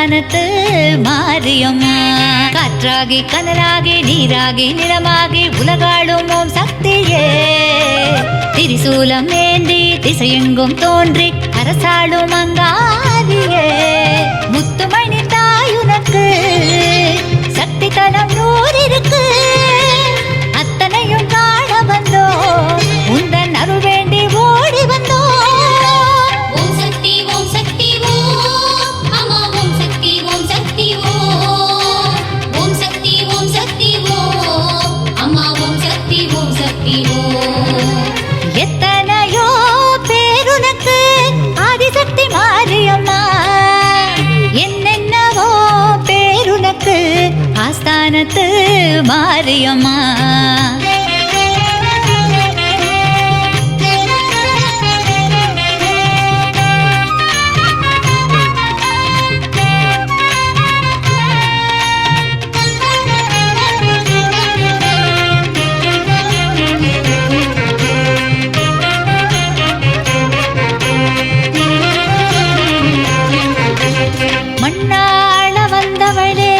ஆஸ்தானத்து மாரியம்மா. காற்றாகி கனலாகி நீராகி நிலமாகி உலகாளும் ஓம் சக்தியே. திரிசூலம் ஏந்தி திசையெங்கும் தோன்றி அரசாளும் அங்காரியே. முத்துமணி தாயுனக்கு சக்தி தலம் 100 இருக்கு. அத்தனையும் காண வந்தோ உந்தன் அருள் வேண்டி ஓடி வந்தோ. ஓம் சக்தி ஓம் சக்தி ஓம் அம்மா ஓம் சக்தி ஓம் சக்தி ஓம். ஓம் சக்தி ஓம் சக்தி ஓம் அம்மா ஓம் சக்தி ஓம் சக்தி ஓம். எத்தனையோ பேருனக்கு ஆதிசக்தி மாரியம்மா. என்னென்னவோ பேருனக்கு ஆஸ்தானத்து மாரியம்மா. மண்ணாள வந்தவளே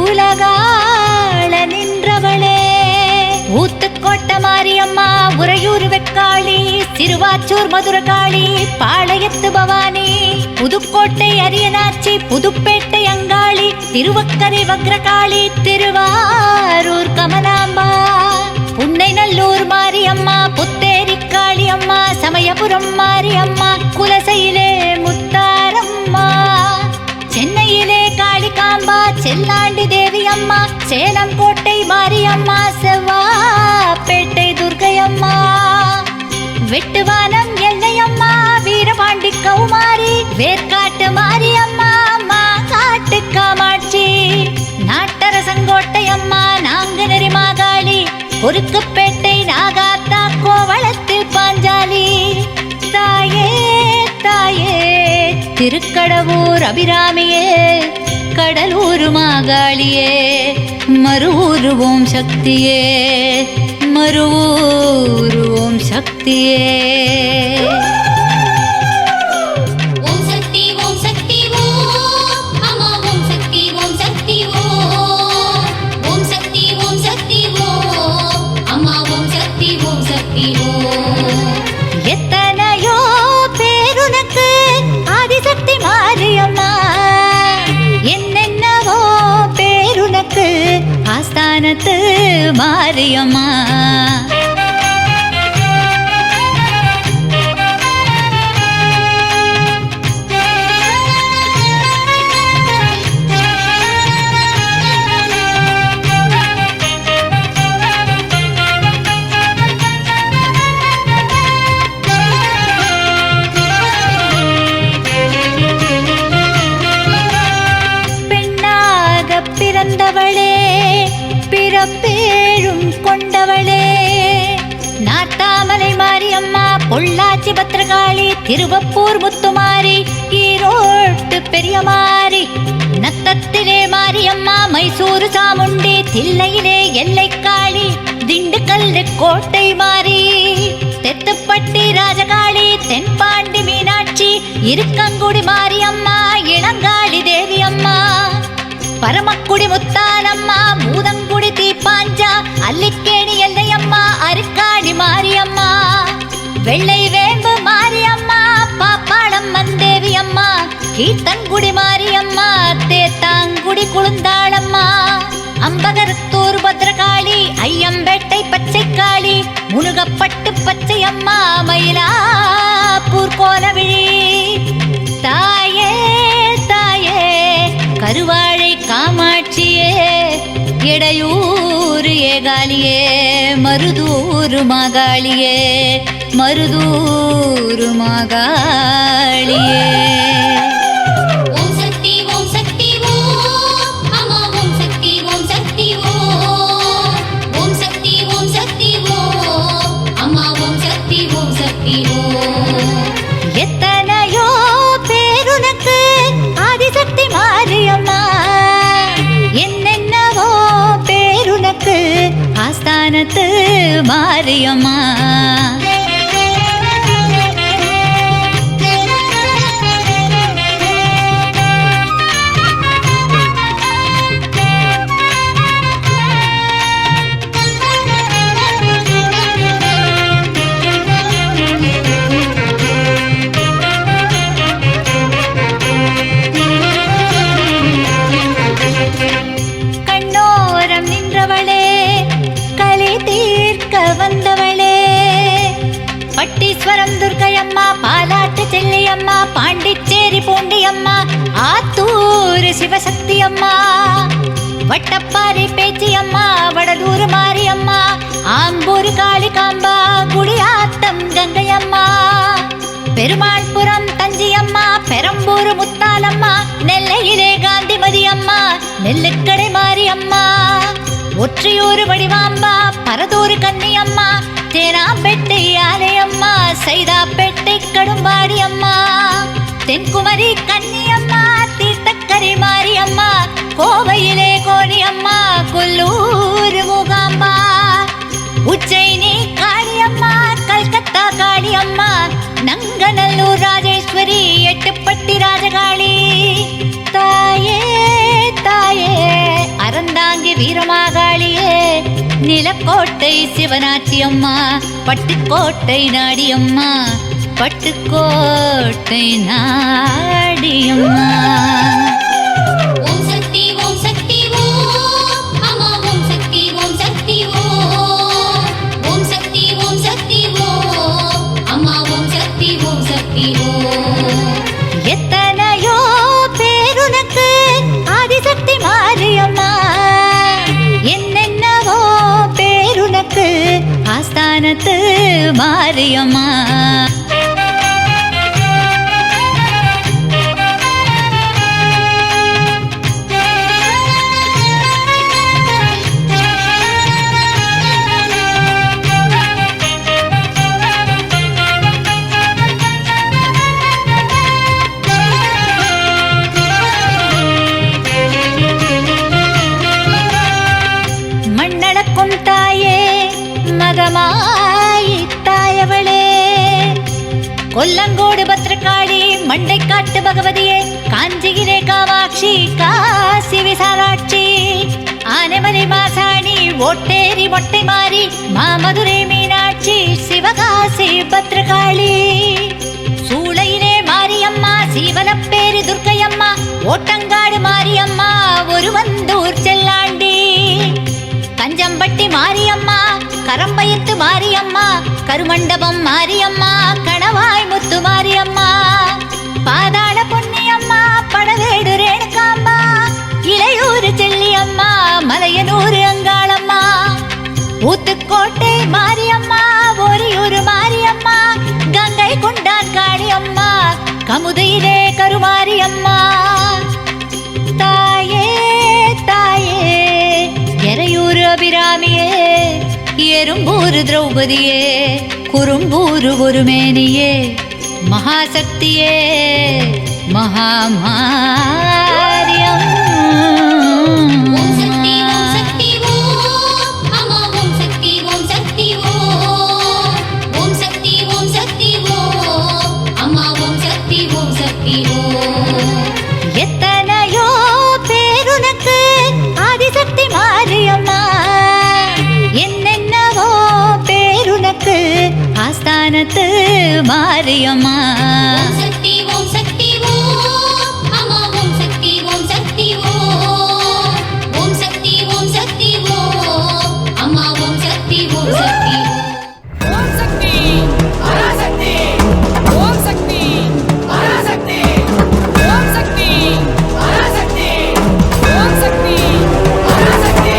உலகாள நின்றவளே. ஊத்துக்கோட்டை மாரியம்மா உறையூர் வெக்காளி சிறுவாச்சூர் மதுரகாளி பாளையத்து பவானி புதுக்கோட்டை அரியனாச்சி புதுப்பேட்டை அங்காளி திருவக்கரை வக்ரகாளி திருவாரூர் கமலாம்பா புன்னைநல்லூர் மாரியம்மா புத்தேரி காளியம்மா சமயபுரம் மாரியம்மா குலசையிலே முத்தாரம்மா சென்னையிலே காளிகாம்பா செல்லாண்டி தேவியம்மா சேலம் கோட்டை மாரியம்மா செவ்வாப்பேட்டை துர்க்கையம்மா வெட்டுவானம் எல்லையம்மா வீரபாண்டி கௌமாரி வேர்க்காட்டு மாரியம்மா மாங்காட்டு காமாட்சி நாட்டரசங்கோட்டையம்மா நாங்குநெறி மாகாளி குறுக்குப்பேட்டை நாகாத்தா கோவளத்தில் பாஞ்சாலி. தாயே தாயே திருக்கடவூர் அபிராமியே கடலூர் மாகாளியே மருவூர் ஓம் சக்தியே மருவூர் ஓம் சக்தியே. ஓம் சக்தி ஓம் சக்தி ஓம் அம்மா ஓம் சக்தி ஓம் சக்தி ஓம். ஓம் சக்தி ஓம் சக்தி ஓம் அம்மா ஓம் சக்தி ஓம் சக்தி ஓம். எத்தனையோ பேருனக்கு ஆதிசக்தி மாரியம்மா. என்னென்னவோ பேருனக்கு ஆஸ்தானத்து மாரியம்மா. பிறந்தவளே பிறப்பேழும் கொண்டவளே நாட்டாமலை மாரியம்மா பொள்ளாச்சி பத்திரகாளி திருவப்பூர் முத்துமாரி ஈரோட்டு பெரியமாரி நத்தத்திலே மாரியம்மா மைசூரு சாமுண்டி தில்லையிலே எல்லைக்காளி திண்டுக்கல் கோட்டை மாரி தெத்துப்பட்டி ராஜகாளி தென்பாண்டி மீனாட்சி இருக்கங்குடி மாரியம்மா இளங்காளி தேவியம்மா பரமக்குடி முத்தானம்மா மூதங்குடி தீப்பாஞ்சா அல்லிக்கேணி எல்லையம்மா அருக்காணி மாரியம்மா வெள்ளை வேம்பு மாரியம்மா பாப்பாளம் மந்தேவியம்மா கீர்த்தங்குடி மாரியம்மா தேத்தாங்குடி குளுந்தாளம்மா அம்பகரத்தூர் பத்ரகாளி ஐயம்பேட்டை பச்சைக்காளி முனுகப்பட்டு பச்சையம்மா மயிலாப்பூர் கோலவிழி. தாயே தாயே கருவாழை காமாட்சியே எடையூர் ஏகாலியே மருதூர் மாகாளியே மருதூர் மாகாளியே. ஓம் சக்தி ஓம் சக்தி ஓம் அம்மா ஓம் சக்தி ஓம் சக்தி ஓம். ஓம் சக்தி ஓம் சக்தி ஓம் அம்மா ஓம் சக்தி ஓம் சக்தி ஓம். எத்தனையோ பேருனக்கு ஆதிசக்தி மாரியம்மா. என்னென்னவோ பேருனக்கு ஆஸ்தானத்து மாரியம்மா. வேலுச்சண்டி அம்மா, ஆத்தூர் சிவசக்தி அம்மா, வட்டப்பாறை பேச்சி அம்மா, வடலூர் மாரியம்மா, ஆம்பூர் காளிகாம்பா, குடியாத்தம் கங்கை அம்மா, பெருமாள்புரம் தஞ்சி அம்மா, பெரம்பூர் முத்தாலம்மா, நெல்லையிலே காந்திமதி அம்மா, நெல்லுக்கடை மாரியம்மா, ஒற்றையூர் வடிவாம்பா, பரதூர் கன்னியம்மா, தேனாம்பேட்டை ஆலயம்மா, சைதாப்பேட்டை கடும்பாடி அம்மா, தென்குமரி கன்னியம்மா, தீர்த்தக்கரை மாரியம்மா, கோவையிலே கோணியம்மா, கொல்லூர் மூகாம்பா, உச்சைனி காளியம்மா, கல்கத்தா காளியம்மா, நங்கநல்லூர் ராஜேஸ்வரி, எட்டுப்பட்டி ராஜகாளி, தாயே தாயே அறந்தாங்கி வீரமாகாளியே, நிலக்கோட்டை சிவனாட்சி அம்மா, பட்டுக்கோட்டை நாடியம்மா, பட்டுக்கோட்டை நாடியம்மா. ஓம் சக்தி ஓம் சக்தி ஓம் அம்மா ஓம் சக்தி ஓம் சக்தி ஓம். ஓம் சக்தி ஓம் சக்தி ஓம் அம்மா ஓம் சக்தி ஓம் சக்தி ஓம். எத்தனையோ பேருனக்கு ஆதிசக்தி மாரியம்மா, என்னென்னவோ பேருனக்கு ஆஸ்தானத்து மாரியம்மா. மண்ணளக்கும் தாயே, மகமாயி தாயவளே, கொல்லங்கோடு பத்ரகாளி, மண்டைக்காட்டு பகவதியே, காஞ்சிகிரே காமாட்சி, காசி விசாலாட்சி, ஆனைமலை மாசாணி, ஓட்டேரி மொட்டை மாறி, மாமதுரை மீனாட்சி, சிவகாசி பத்ரகாளி, சூளையிலே மாரியம்மா, சீவலப்பேரி துர்க்கையம்மா, ஓட்டங்காடு மாரியம்மா, ஒருவந்தூர் செல்லாண்டி, கஞ்சம்பட்டி மாரியம்மா, கரம்பயத்து மாரியம்மா, கருமண்டபம் மாரியம்மா, கணவாய் முத்து மாரியம்மா, பாதாள பொன்னியம்மா, படவேடு ரேணுகாம்பா, இளையூர் செல்லியம்மா, மலையனூர் அங்காளம்மா, ஊத்துக்கோட்டை மாரியம்மா, ஒரியூர் மாரியம்மா, கங்கை கொண்டான் காளியம்மா, கமுதையிலே கருமாரியம்மா. தாயே தாயே எறையூர் அபிராமியே, எறும்பூர் திரௌபதியே, குறும்பூர் ஒருமேனியே, மகாசக்தியே, மகாமாரியம். ஓம் சக்தி ஓம் சக்தி ஓம் அம்மா ஓம் சக்தி ஓம் சக்தி ஓம். ஓம் சக்தி ஓம் சக்தி ஓம் அம்மா ஓம் சக்தி ஓம் சக்தி ஓம். எத்தனையோ பேருனக்கு ஆதிசக்தி மாரியம்மா, என்னென்னவோ பேருனக்கு ஆஸ்தானத்து மாரியம்மா. ஓம் சக்தி ஓம் சக்தி ஓம் அம்மா ஓம் சக்தி ஓம் சக்தி ஓம். ஓம் சக்தி ஓம் சக்தி ஓம் அம்மா ஓம் சக்தி ஓம் சக்தி ஓம். ஓம் சக்தி பராசக்தி ஓம் சக்தி பராசக்தி ஓம் சக்தி பராசக்தி ஓம் சக்தி பராசக்தி.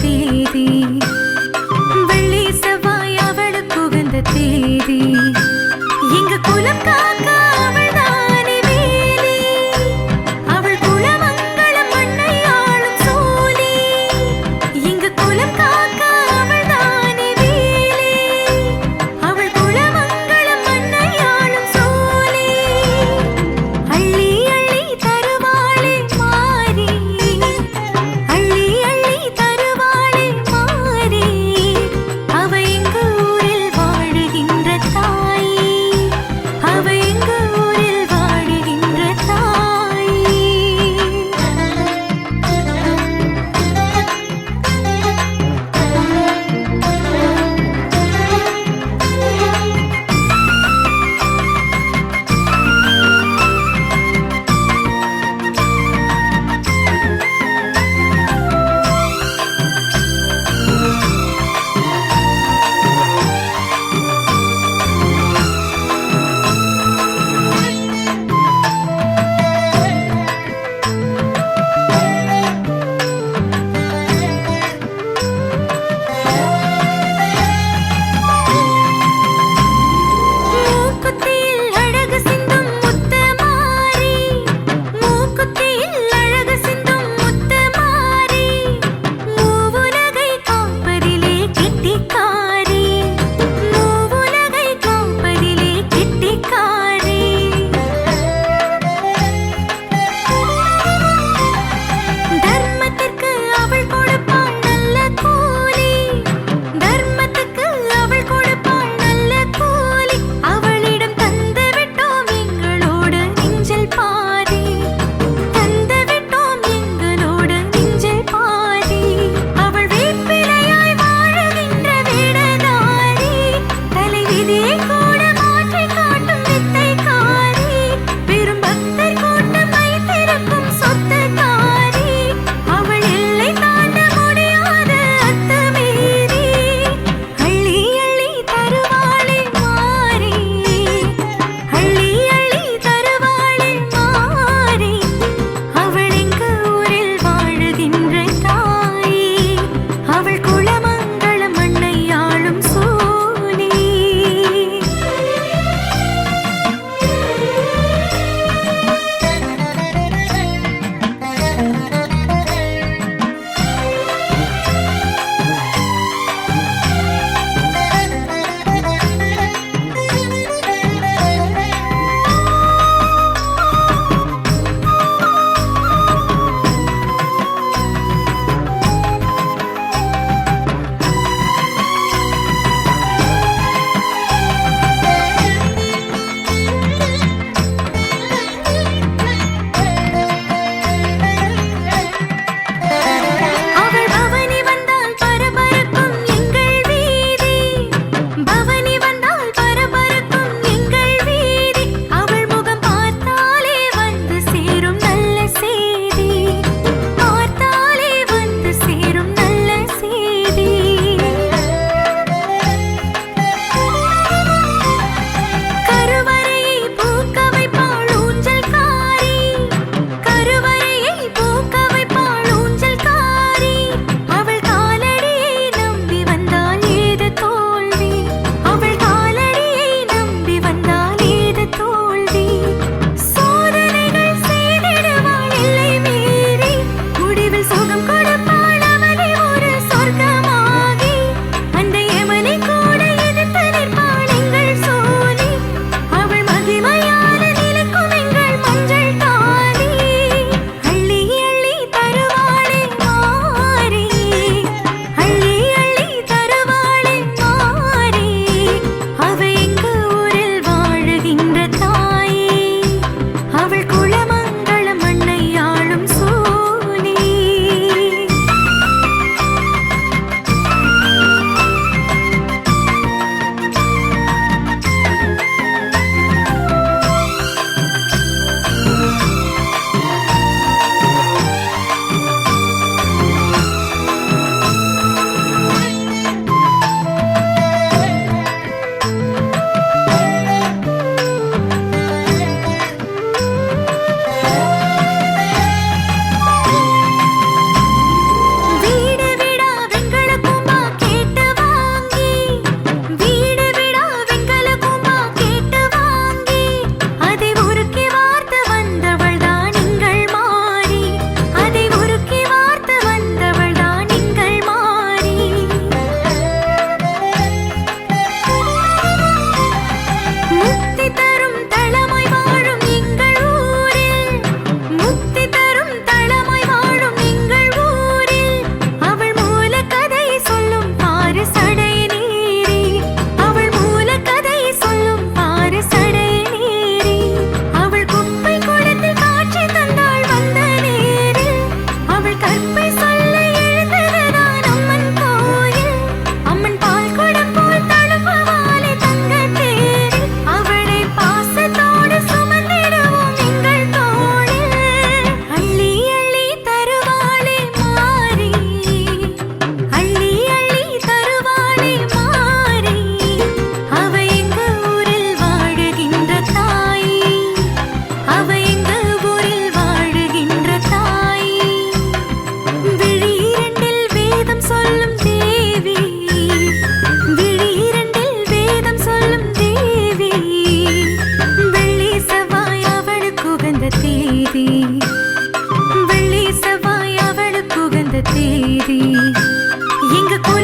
தேதி வெள்ளி செவ்வாய் அவளுக்கு உகந்த தேதி எங்க குலம் காக்க அவள் தானே வேலி அவள் குலமங்களம் மண்ணை ஆளும் சோலி எங்க குலம் காக்க அவள் தானே வேலி அவள் குலமங்களம் மண்ணை ஆளும் சோலி அள்ளி அள்ளி தருவாளே மாறி அள்ளி அள்ளி தருவாளே மாறி அவ எங்க ஊரில் வாழுகின்ற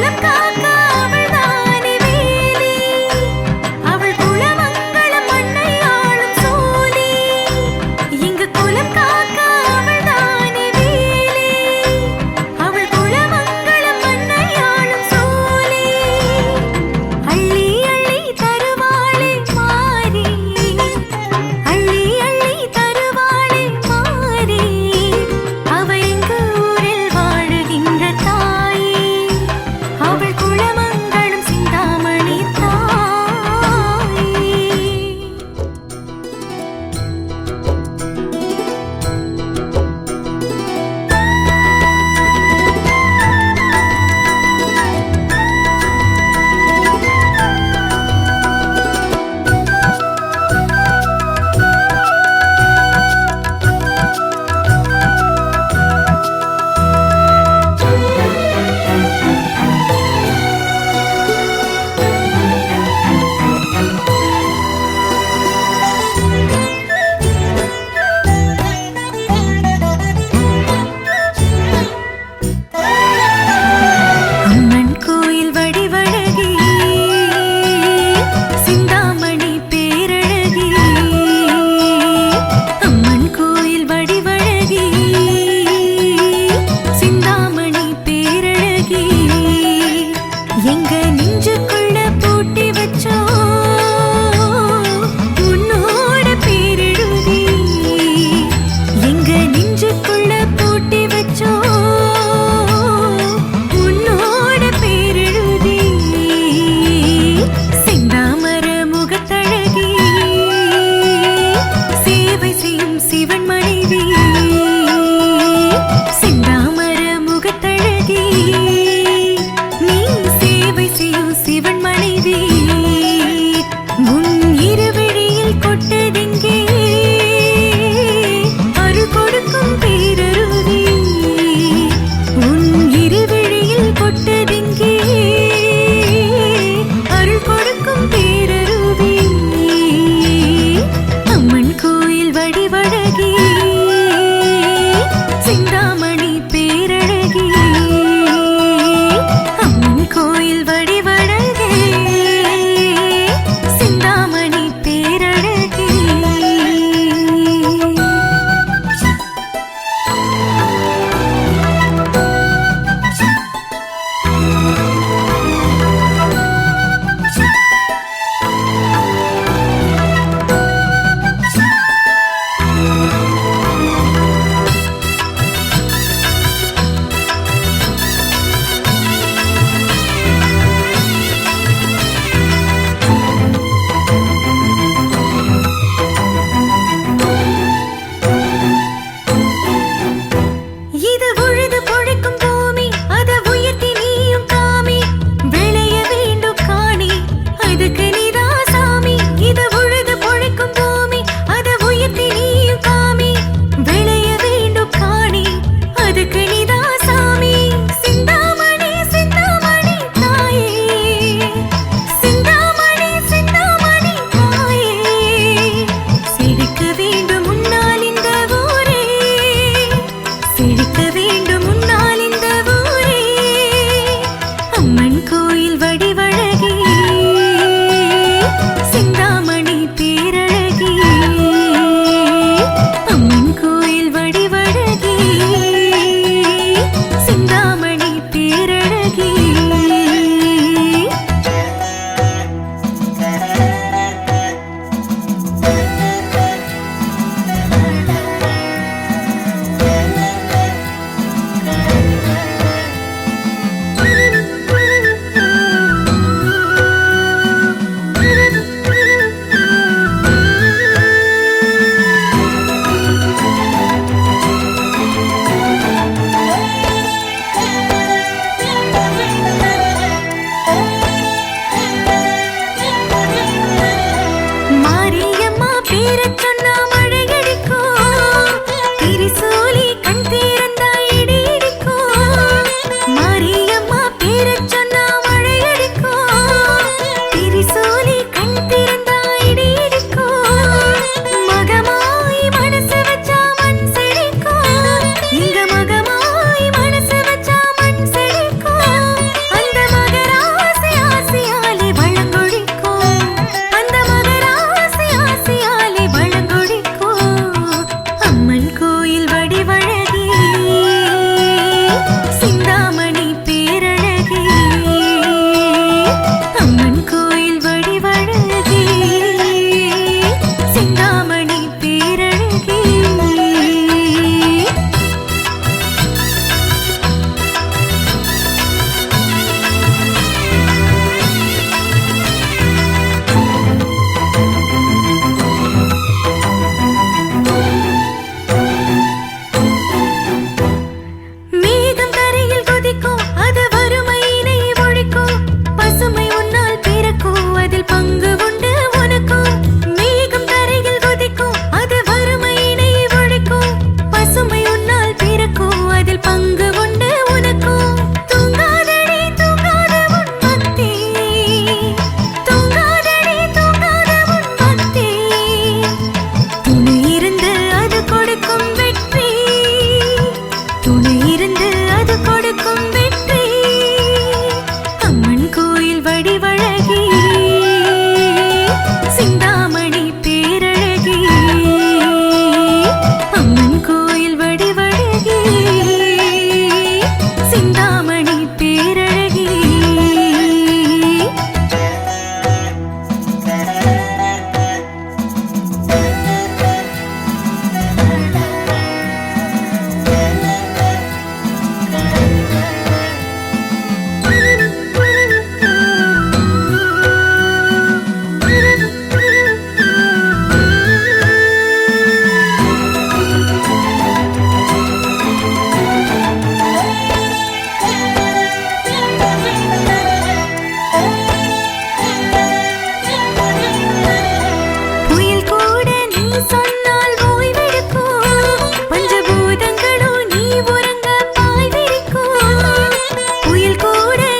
குலம் காக்க அவள்தானே வேலி. அவள் குலமங்களம் மண்ணை ஆளும் சோலி. இங்கு குலம் காக்க அவள்தானே வேலி. அவள் குலமங்களம் மண்ணை ஆளும் சோலி. அள்ளி அள்ளி தருவாளே மாறி. அள்ளி அள்ளி தருவாளே மாறி. அவ எங்க ஊரில் வாழுகின்ற தாயே. அவள்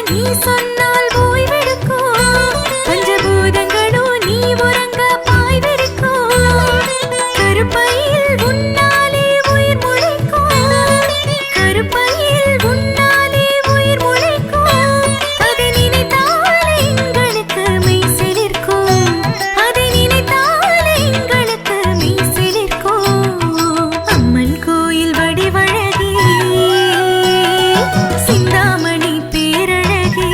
நீ சொன்னால் ஓய்வெடுக்கும் பஞ்சபூதங்களும் நீ உறங்க பாய் விரிக்கும் கருப்பையில் உன்னாலே உயிர் முளைக்கும் கருப்பையில் உன்னாலே உயிர் முளைக்கும் அதை நினைத்தால் எங்களுக்கு மெய் சிலிர்க்கும் அதை நினைத்தால் எங்களுக்கு மெய் சிலிர்க்கும் அம்மன் கோயில் வடிவழகி சிந்தாமணி பேரழகி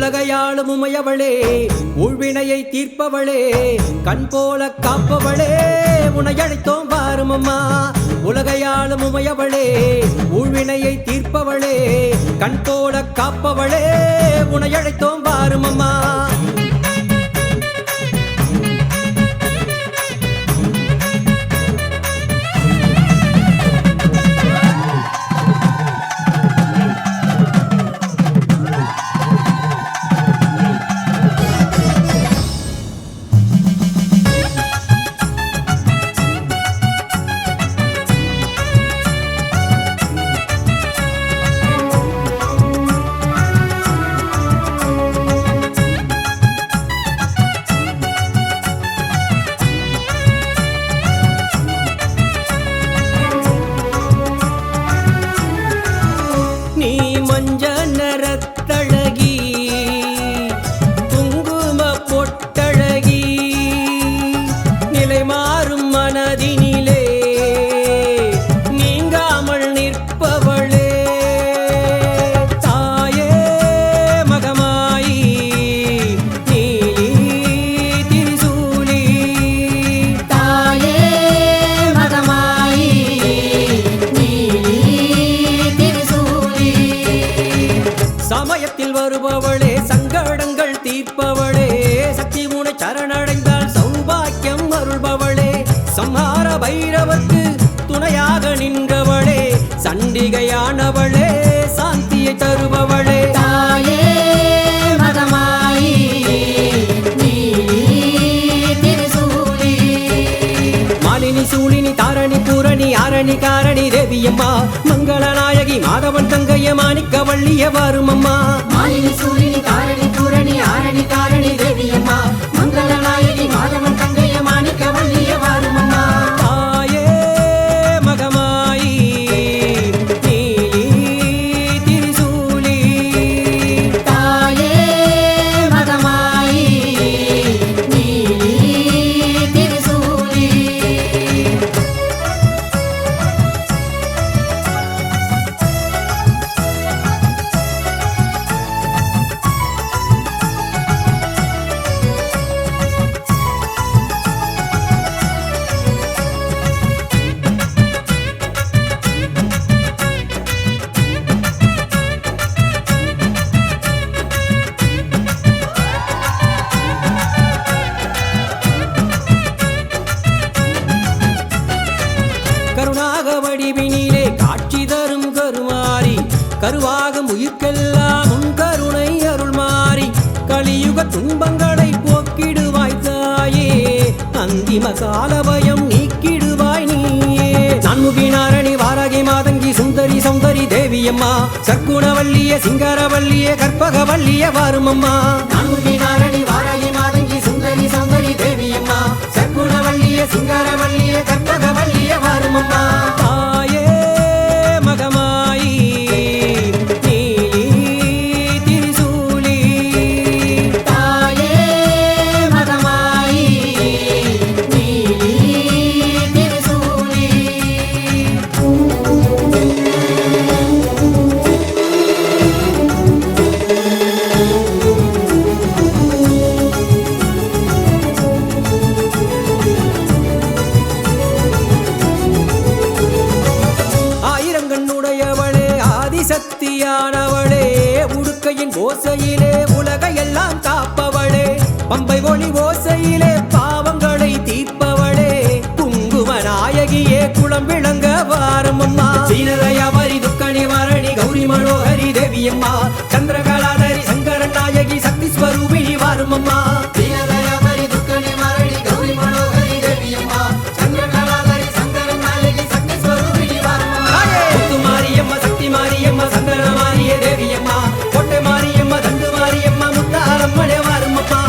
உலகையாளும் உமையவளே ஊழ்வினையை தீர்ப்பவளே கண் போல காப்பவளே உன்னை அழைத்தோம் வாரும் அம்மா. உலகையாளும் உமையவளே ஊழ்வினையை தீர்ப்பவளே கண் போல காப்பவளே உன்னை அழைத்தோம் வாரும் அம்மா. வருபவளே சங்கடங்கள் தீர்ப்பவளே சக்தி உனை சரணடைந்தால் சௌபாக்கியம் அருள்பவளே சம்ஹார பைரவர்க்கு துணையாக நின்றவளே சண்டிகையானவளே சாந்தியை தருபவளே தாயே மகமாயி திருசூலி மாலினி சூலினி தாரணி பூரணி ஆரணி காரணி தேவியம்மா மங்களநாயகி மாதவன் தங்கைய மாணிக்க வள்ளிய வாரும் அம்மா. மாலினி சூலினி தாரணி பூரணி ஆரணி காரணி தேவியம்மா மங்களநாயகி மாதவன் தங்கைய மாணிக்க வள்ளிய வாரும் அம்மா. தாயே மகமாயி திருசூலி தாயே மகமாயி திருசூலி கருணாக வடிவினிலே காட்சி தரும் கருமாரி கருவாகும் உயிர்க்கெல்லாம் உன் கருணை அருள் மாறி கலியுக துன்பங்களை போக்கிடுவாய் தாயே அந்திம கால பயம் நீக்கிடுவாய் நீயே. நான்முகி நாரணி வாராகி மாதங்கி சுந்தரி சௌந்தரி தேவியம்மா சற்குணவல்லிய சிங்காரவல்லிய கற்பகவல்லிய வாரும் அம்மா. நான்முகி நாரணி வாராகி மாதங்கி சுந்தரி சௌந்தரி தேவியம்மா சற்குணவல்லிய சிங்காரவல்லிய கற்பகவல்லிய வாரும் அம்மா. தாயே மகமாயி திருசூலி தாயே மகமாயி திருசூலி ஆயிரங்கண்ணுடையவளே ஆதிசக்தியானவளே உடுக்கையின் ஓசையிலே உலகையெல்லாம் காப்பவளே பம்பை ஒளி ஓசையிலே பாவங்களை தீர்ப்பவளே குங்கும நாயகியே குளம் விளங்க வாரும் அம்மா. சீனதயாபரி துக்க நிவாரணி கௌரி மனோகரி தேவியம்மா சந்திரகலாதரி சங்கரன் நாயகி சக்தி ஸ்வரூபிணி வாரும் அம்மா. தீனதயாபரி துக்க நிவாரணி கௌரி மனோகரி தேவியம்மா சந்திரகலாதரி சங்கரன் நாயகி சக்தி ஸ்வரூபிணி வாரும் அம்மா. முத்து மாரியம்மா சக்தி மாரியம்மா சந்தன மாரிய தேவியம்மா கோட்டை மாரியம்மா தண்டு மாரியம்மா முத்தாரம்மனே வாரும் அம்மா.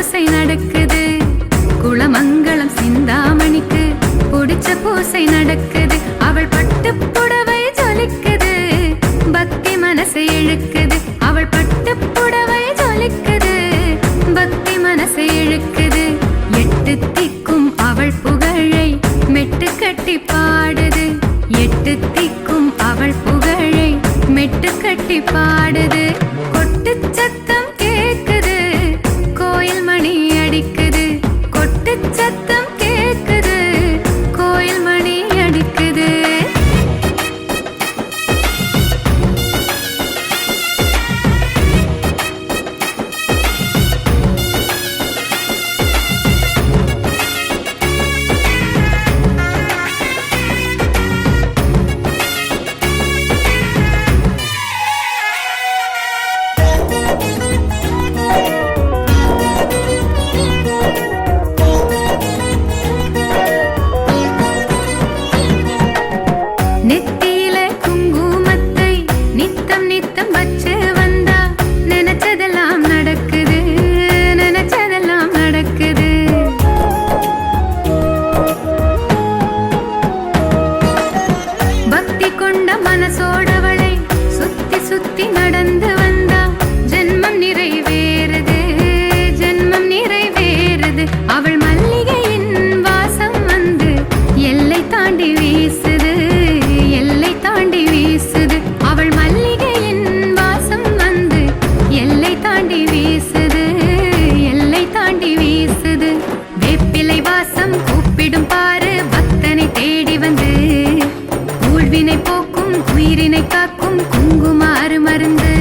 பூசை நடக்குது. குளமங்கலம் சிந்தாமணிக்கு புடிச்ச பூசை நடக்குது. அவள் பட்டு புடவை ஜொலிக்குது, பக்தி மனசை இழுக்குது. அவள் பட்டு புடவை ஜொலிக்குது, பக்தி மனசை இழுக்குது. எட்டு திக்கும் அவள் புகழை மெட்டு கட்டி பாடுது. எட்டு திக்கும் அவள் புகழை மெட்டு கட்டி பாடுது. கொட்டு சத்தம் கேக்குது, கோயில் மணி அடிக்குது. கொட்டு சத்தம் கேக்குது, கோயில் மணி அடிக்குது. நெத்தியில குங்குமத்தை நித்தம் நித்தம் வச்சு வந்தா நினைச்சதெல்லாம் நடக்குது, நினைச்சதெல்லாம் நடக்குது. பக்தி கொண்ட மனசோடவளை சுத்தி சுத்தி நடந்து வந்தா ஜென்மம் நிறைவேறுது, ஜென்மம் நிறைவேறுது. அவள் மல்லிகையின் வாசம் வந்து எல்லை தாண்டி வீசுது, எல்லை தாண்டி வீசுது. அவள் மல்லிகையின் வாசம் வந்து எல்லை தாண்டி வீசுது, எல்லை தாண்டி வீசுது. வேப்பிலை வாசம் கூப்பிடும் பாரு பக்தனை தேடி வந்து, ஊழ்வினை போக்கும் உயிரினை காக்கும் குங்குமாறு மருந்து.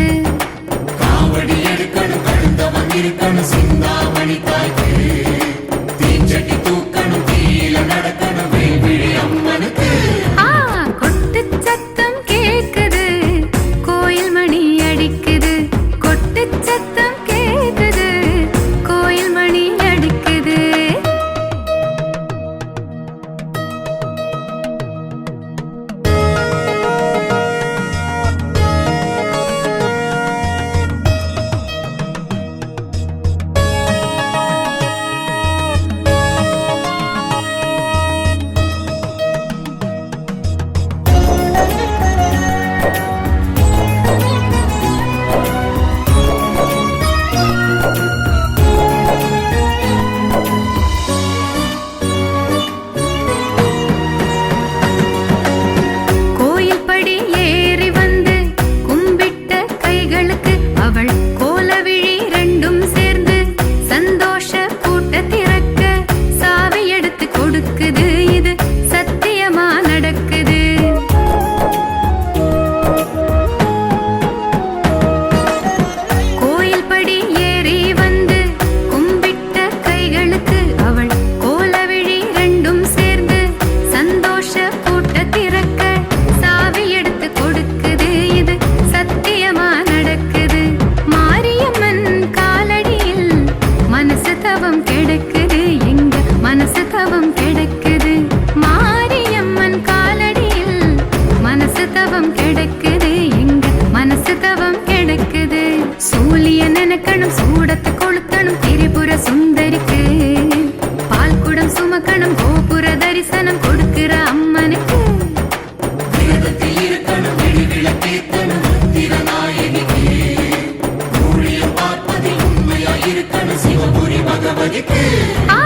காவடி எடுக்கணும், கழுந்தவன் இருக்கணும், சிந்தாமணி தாய்க்கு தீச்சட்டி தூக்கணும், கீழ நடக்கணும், வேல்விழி அம்மனுக்கு. ஆ, கொட்டு சத்தம் கேக்குது, கோயில் மணி அடிக்குது. கொட்டு சத்தம் கேக்குது, கோயில் மணி அடிக்குது. கோயில் படி ஏறி வந்து கும்பிட்ட கைகளுக்கு அவள் கோலவிழி ரெண்டும் சேர்ந்து சந்தோஷ கூட்ட திறக்க சாவி எடுத்து கொடுக்குது. இது சத்தியமா நடக்குது. கோயில் படி ஏறி வந்து கும்பிட்ட கைகளுக்கு அவள் கோலவிழி ரெண்டும் சேர்ந்து சந்தோஷ கூட்ட திறக்க சாவி எடுத்து கொடுக்குது. இது சத்தியமா நடக்குது. மாரியம்மன் காலடியில் மனசு தவம் கிடக்குது, எங்க மனசு தவம் கிடக்குது. மாரியம்மன் காலடியில் மனசு தவம் கிடக்குது, எங்க மனசு தவம் கிடக்குது. சூலிய நினைக்கணும், சூடத்தை கொளுத்தணும் திரிபுர சுந்தரிக்கு. பால் குடம் சுமக்கணும், கோபுர தரிசனம் கொடுக்கிற அம்மனுக்கு. விரதத்தில் இருக்கணும், விழிவிளக்கேத்தணும், முத்திரநாயகிக்கு. ஊழியம் பார்ப்பதில் உண்மையாய் இருக்கணும், சிவபுரி பகவதிக்கு. ஆ,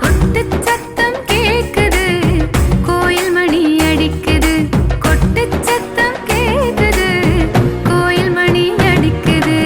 கொட்டு சத்தம் கேக்குது, கோயில் மணி அடிக்குது. கொட்டு சத்தம் கேக்குது, கோயில் மணி அடிக்குது.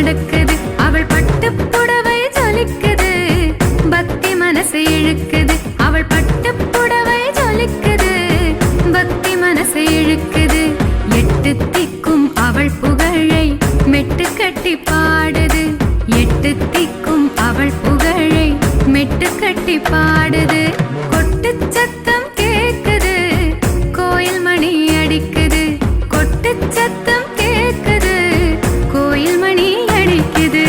நடக்குது அவள் பட்டு புடவை ஜொலிக்குது பக்தி மனசு இழுக்குது அவள் பட்டு புடவை ஜொலிக்குது பக்தி மனசு இழுக்குது எட்டு திக்கும் அவள் புகழை மெட்டு கட்டி பாடுது எட்டு திக்கும் அவள் புகழை மெட்டு கட்டி பாடுது கொட்டு சத்தம் கேக்குது கோயில் மணி அடிக்குது கொட்டு சத்தம் கேக்குது கோயில் மணி அடிக்குது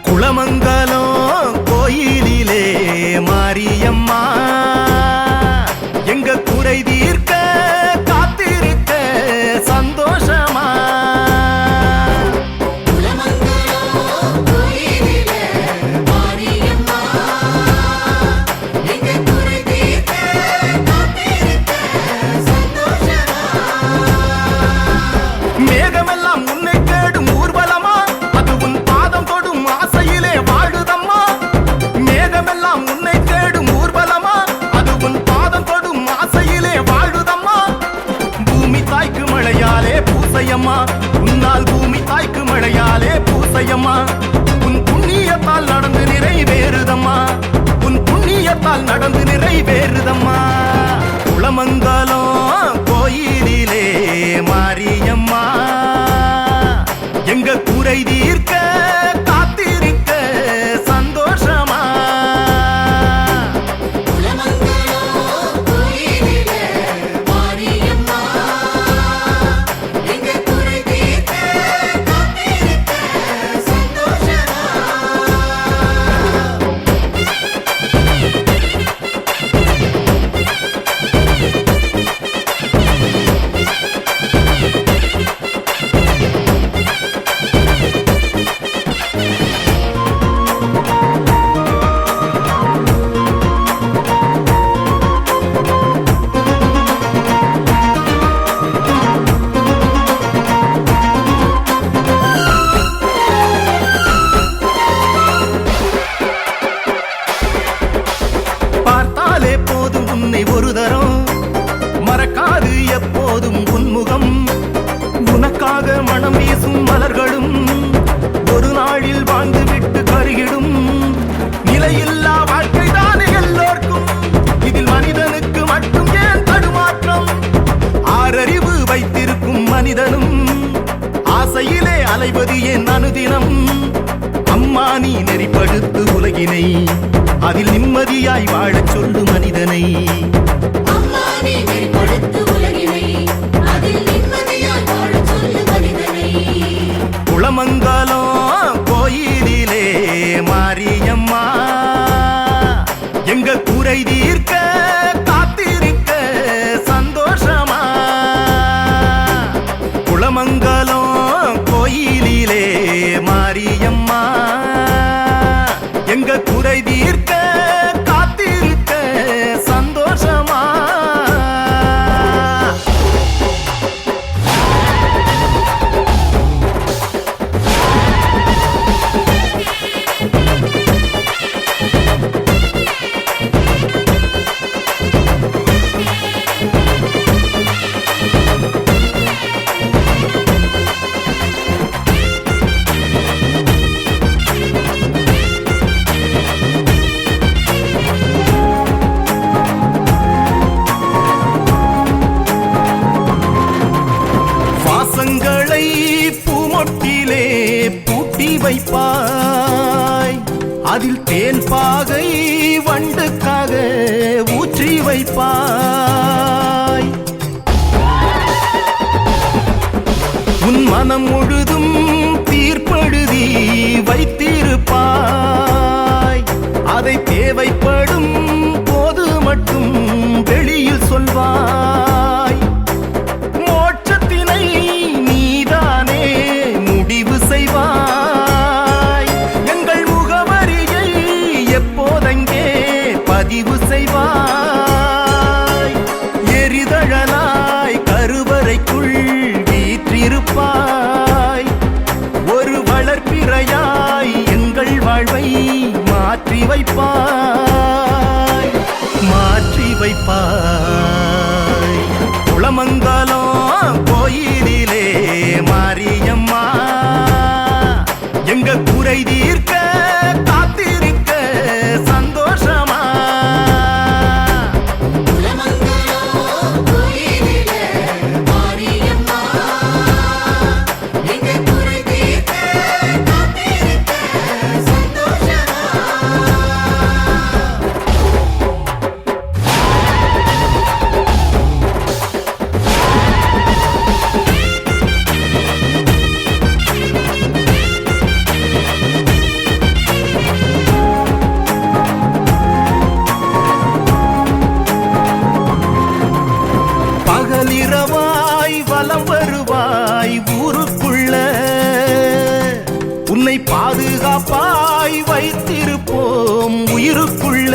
குளமங்கலம் கோயிலிலே மாரியம்மா எங்க குறை தீர்க்க காத்திருக்க சந்தோஷமா மேகமெல்லாம் உன்னை தேடும் ஊர்வலமா அது உன் பாதம் தொடும் ஆசையிலே வாழுதம்மா மேகமெல்லாம் உன்னை தேடும் ஊர்வலமா அது உன் பாதம் தொடும் ஆசையிலே வாழுதம்மா பூமி தாய்க்கு மழையாலே பூசையம்மா உன்னால் பூமி தாய்க்கு மழையாலே பூசையம்மா உன் புண்ணியத்தால் நடந்து நிறைவேறுதம்மா உன் புண்ணியத்தால் நடந்து நிறைவேறுதம்மா குளமங்கலம் கோயிலிலே மாரியம்மா எங்க குறை தீர்க்க காத்திருக்க சந்தோஷமா பார்த்தாலே போதும் உன்னை ஒரு தரம் மறக்காது எப்போதும் உன்முகம் உனக்காக மனம் வீசும் மலர்களும் ஒரு நாளில் வாழ்ந்து விட்டு கருகிடும் நிலையில்லா வாழ்க்கைதானே எல்லோர்க்கும் இதில் மனிதனுக்கு மட்டும் ஏன் தடுமாற்றம் ஆறறிவு வைத்திருக்கும் மனிதனும் ஆசையிலே அலைவது ஏன் அனுதினம் அம்மா நீ நெறிப்படுத்து உலகினை அதில் நிம்மதியாய் வாழச் சொல்லு மனிதனை குளமங்கலம் கோயிலிலே மாரியம்மா எங்க குறை தீர்க்க காத்திருக்க சந்தோஷமா குளமங்கலம் கோயிலிலே மாரியம்மா எங்க குறை தீர்க்க காத்திருக்க சந்தோஷமா வாசங்களை பூமொட்டிலே பூட்டி வைப்பாய் அதில் தேன் பாகை வண்டுக்காக ஊற்றி வைப்பாய் உன் மனம் முழுதும் தீர்ப்பெழுதி வைத்திருப்பாய் அதை தேவைப்படும் போது மட்டும் வெளியில் சொல்வாய் மோட்சத்தினை நீதானே வைப்பாய் ஒரு வளர்ப்பிறையாய் எங்கள் வாழ்வை மாற்றி வைப்பாய் மாற்றி வைப்பாய் குளமங்கலம் கோயிலிலே மாரியம்மா எங்க குறை தீர்க்க காத்திருக்க சந்தோஷமா பகலிரவாய் வலம் வருவாய் ஊருக்குள்ள உன்னை பாதுகாப்பாய் வைத்திருப்போம் உயிருக்குள்ள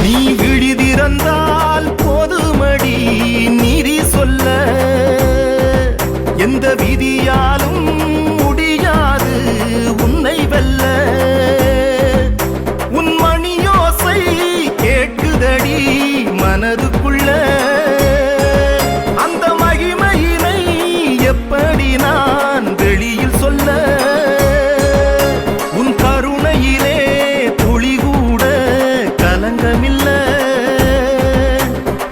நீ விழிதிறந்தால் போதுமடி நீதி சொல்ல எந்த விதியாலும் முடியாது உன்னை வெல்ல உன் மணியோசை கேட்குதடி மனதுக்குள்ள அந்த மகிமையினை எப்படி நான் வெளியில் சொல்ல உன் கருணையிலே துளி கூட கலங்கமில்ல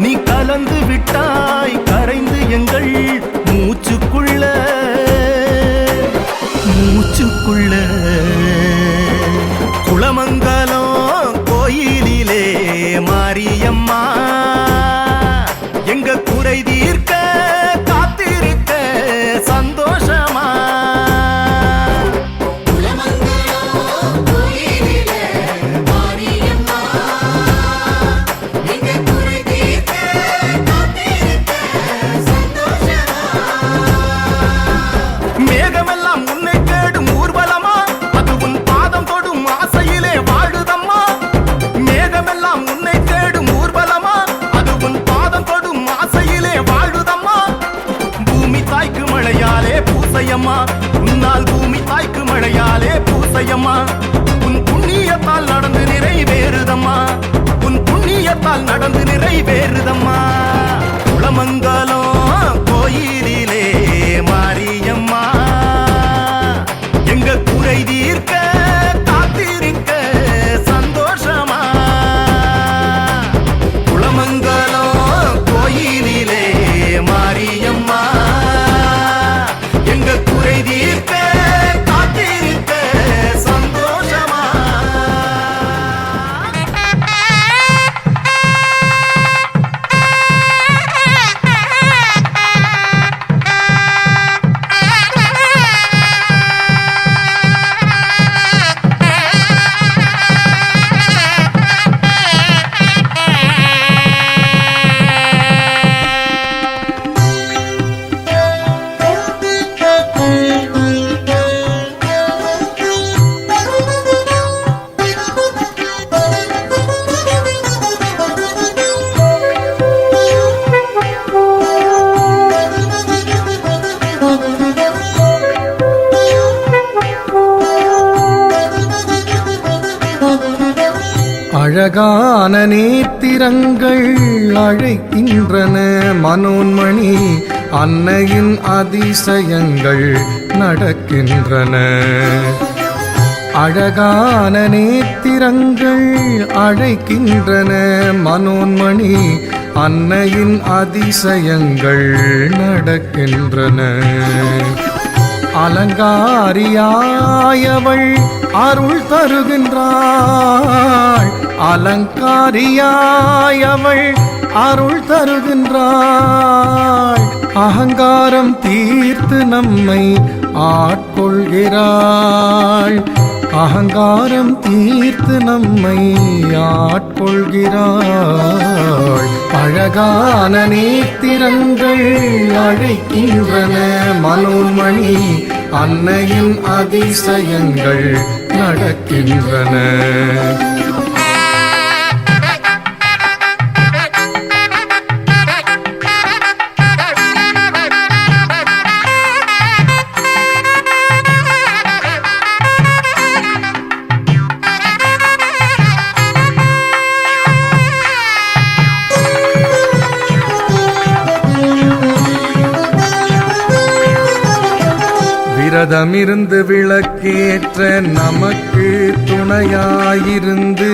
நீ கலந்து விட்டாய் கரைந்து எங்கள் மூச்சுக்குள்ள மூச்சுக்குள்ள குளமங்கலம் கோயிலிலே மாரியம்மா எங்க குறை தீர்க்க காத்திருக்க சந்தோஷமா மேகமெல்லாம் உன்னை தேடும் ஊர்வலமா அது உன் பாதம் தொடும் ஆசையிலே வாழுதம்மா மேகமெல்லாம் உன்னை தேடும் ஊர்வலமா அது உன் பாதம் தொடும் ஆசையிலே வாழுதம்மா பூமி தாய்க்கு மழையாலே பூசையம்மா உன்னால் பூமி தாய்க்கு மழையாலே பூசையம்மா உன் புண்ணியத்தால் நடந்து நிறைவேறுதம்மா உன் புண்ணியத்தால் நடந்து நிறைவேறுதம்மா குளமங்கலம் கோயிலிலே மாரியம்மா எங்க குறை தீர்க்க காத்திருக்க சந்தோஷமா குளமங்கலம் கோயிலிலே மாரியம்மா எங்க குறை தீர்க்க காத்திருக்க சந்தோஷமா அழகான நேத்திரங்கள் அழைக்கின்றன மனோன்மணி அன்னையின் அதிசயங்கள் நடக்கின்றன அழகான நேத்திரங்கள் அழைக்கின்றன மனோன்மணி அன்னையின் அதிசயங்கள் நடக்கின்றன அலங்காரியாயவள் அருள் தருகின்றாள் அலங்காரியாயவள் அருள் தருகின்றாள் அகங்காரம் தீர்த்து நம்மை ஆட்கொள்கிறாள் அகங்காரம் தீர்த்து நம்மை ஆட்கொள்கிறாள் அழகான நேத்திரங்கள் அழைக்கின்றன மனோன்மணி அன்னையின் அதிசயங்கள் நடக்கின்றன விரதமிருந்து விளக்கேற்ற நமக்கு துணையாயிருந்து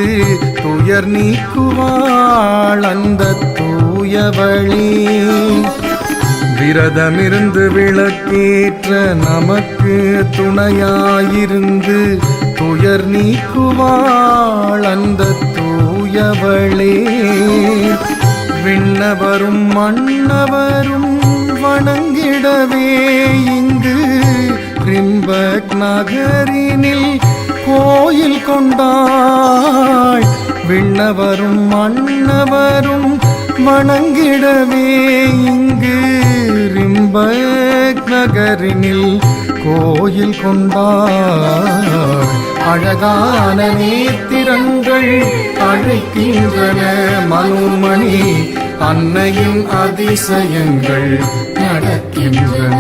துயர் நீக்குவாள் அந்த தூயவளே. விரதமிருந்து விளக்கேற்ற நமக்கு துணையாயிருந்து துயர் நீக்குவாள் அந்த தூயவளே. விண்ணவரும் மன்னவரும் வணங்கிடவே இங்கு ரிம்பக் நகரினில் கோயில் கொண்டாள். விண்ணவரும் மன்னவரும் வணங்கிடவே இங்கு ரிம்பக் நகரினில் கோயில் கொண்டாள். அழகான நேத்திரங்கள் அழைக்கின்றன மனோன்மணி, அன்னையின் அதிசயங்கள் நடக்கின்றன.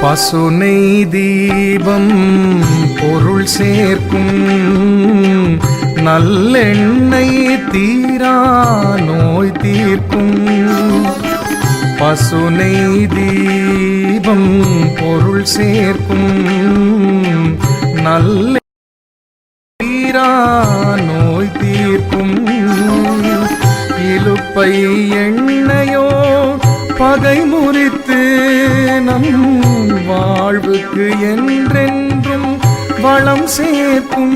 பசுனை தீபம் பொருள் சேர்க்கும், நல்லெண்ணெய் தீரா நோய் தீர்க்கும். பசுனை தீபம் பொருள் சேர்க்கும், நல்ல தீரா நோய் தீர்க்கும். இலுப்பை எண்ணெயோ பகை முறித்து நம் வாழ்வுக்கு என்றென்றும் வளம் சேர்க்கும்.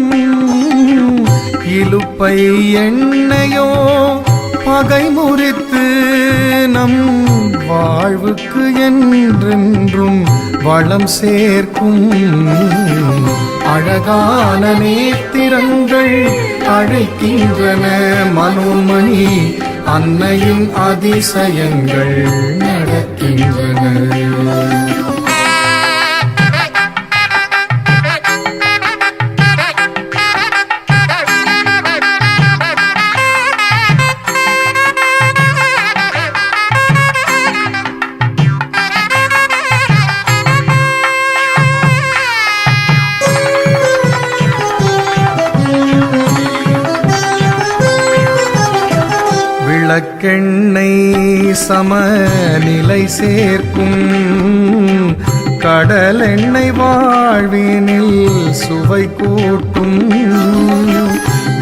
இலுப்பை எண்ணெயோ பகை முறித்து நம் வாழ்வுக்கு என்றென்றும் வளம் சேர்க்கும். அழகான நேத்திரங்கள் அழைக்கின்றன மனோன்மணி, அன்னையின் அதிசயங்கள் நடக்கின்றன. விளக்கெண்ணெய் சமநிலை சேர்க்கும், கடலெண்ணெய் வாழ்வினில் சுவை கூட்டும்.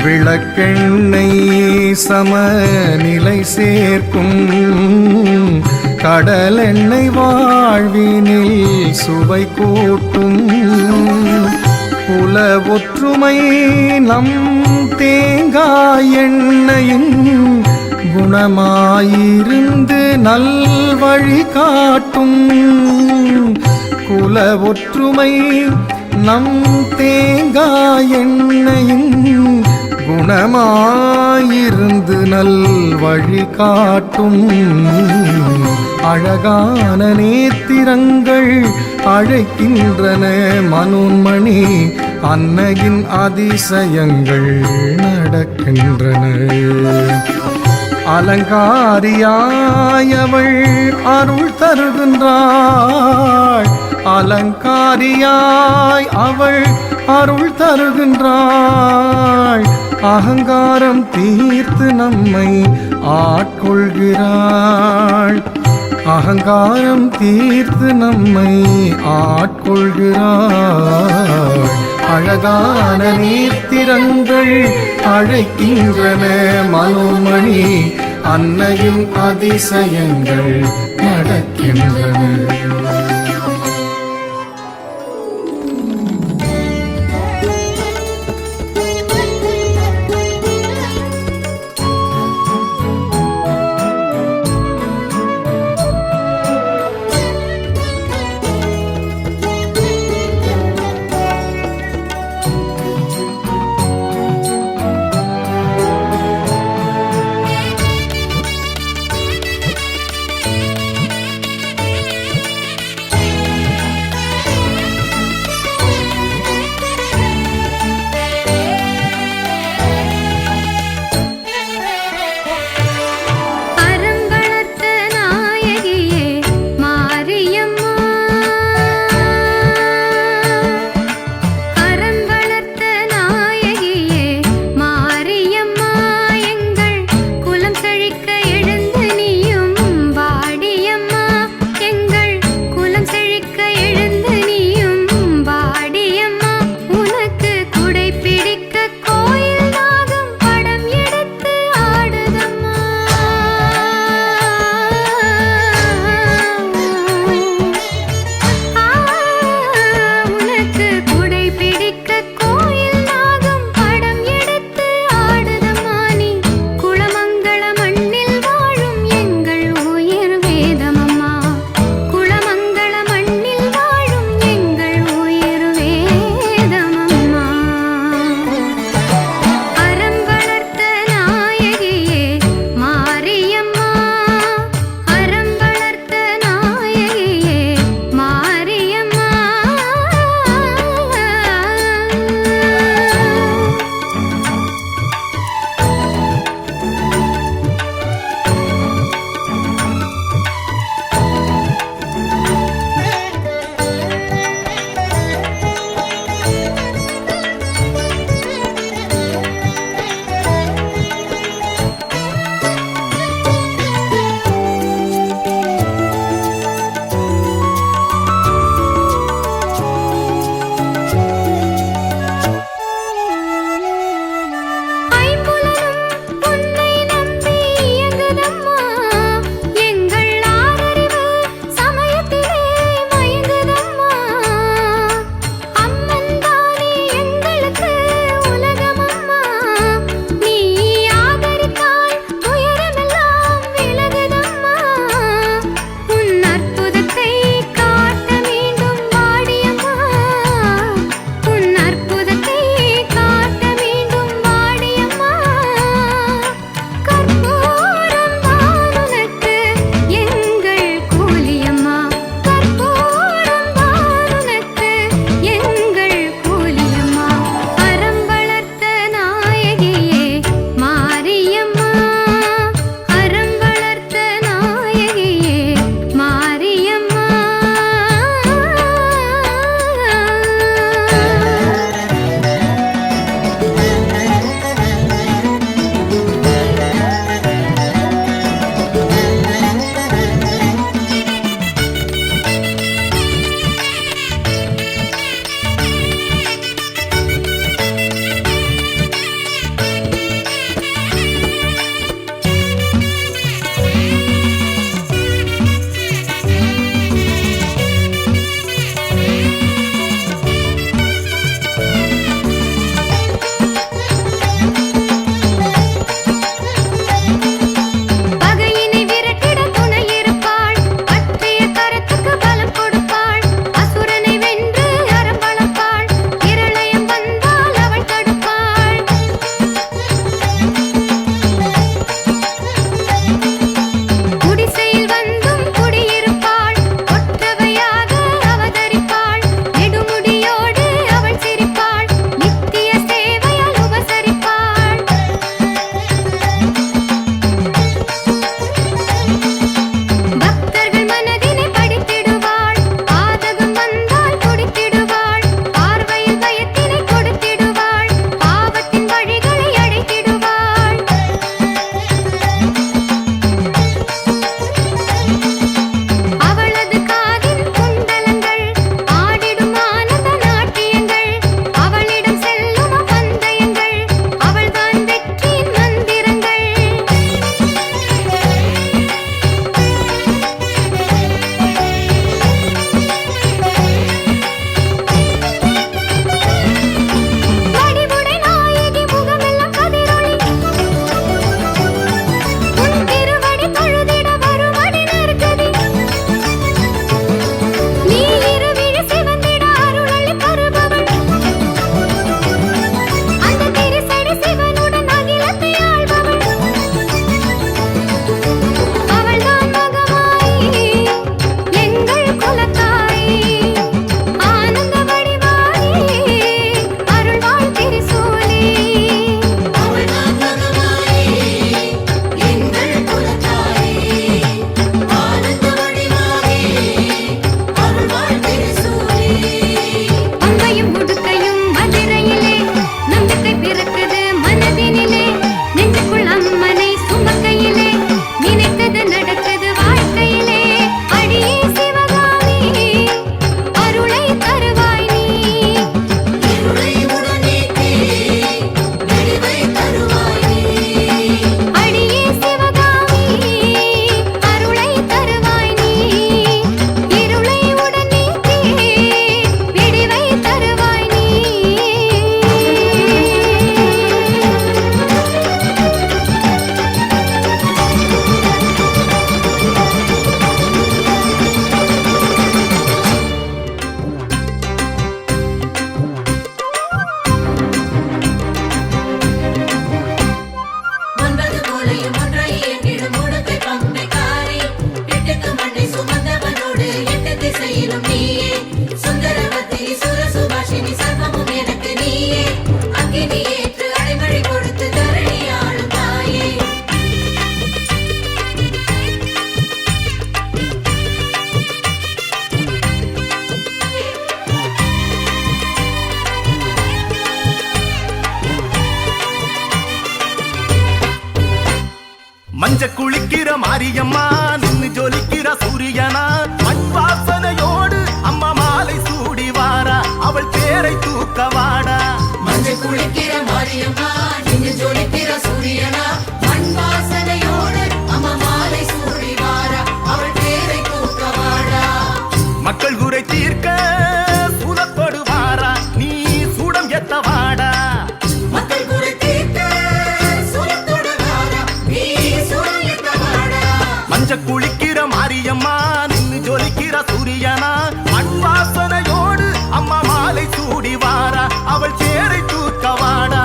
விளக்கெண்ணெய் சமநிலை சேர்க்கும், கடலெண்ணெய் வாழ்வினில் சுவை கூட்டும். குல ஒற்றுமை நம் தேங்காய் எண்ணெயின் குணமாயிருந்து நல்வழி காட்டும். குல ஒற்றுமை நம் தேங்காய் எண்ணெயின் குணமாயிருந்து நல்வழி காட்டும். அழகான நேத்திரங்கள் அழைக்கின்றன மனோன்மணி, அன்னையின் அதிசயங்கள் நடக்கின்றன. அலங்காரியாய் அவள் அருள் தருகின்றாள், அலங்காரியாய் அவள் அருள் தருகின்றாள். அகங்காரம் தீர்த்து நம்மை ஆட்கொள்கிறாள், அகங்காரம் தீர்த்து நம்மை ஆட்கொள்கிறாள். அழகான நேத்திரங்கள் அழைக்கின்றன மனோன்மணி, அன்னையின் அதிசயங்கள் நடக்கின்றன. மஞ்ச குளிக்கிற மாரியம்மா நின்னு ஜொலிக்கிற சூரியனா மண் வாசனையோடு அம்மா மாலை சூடி வாரா அவள் தேரை தூக்க வாடா. மஞ்சள் குளிக்கிற மாரியம்மா நின்னு ஜொலிக்கிற சூரியனா மண் வாசனையோடு அம்மா மாலை சூடி வாரா அவள் தேரை தூக்க வாடா. மக்கள் குறை தீர்க்க சூலத்தோடு வாரா நீ சூடம் எத்த வாடா. மக்கள் குறை தீர்க்க சூலத்தோடு வாரா நீ சூடம் எத்த வாடா. மஞ்ச குளிக்கிற மாரியம்மா நின்னு ஜொலிக்கிற சூரியனா மண் வாசனையோடு அம்மா மாலை சூடி வாரா அவள் தேரை தூக்க வாடா.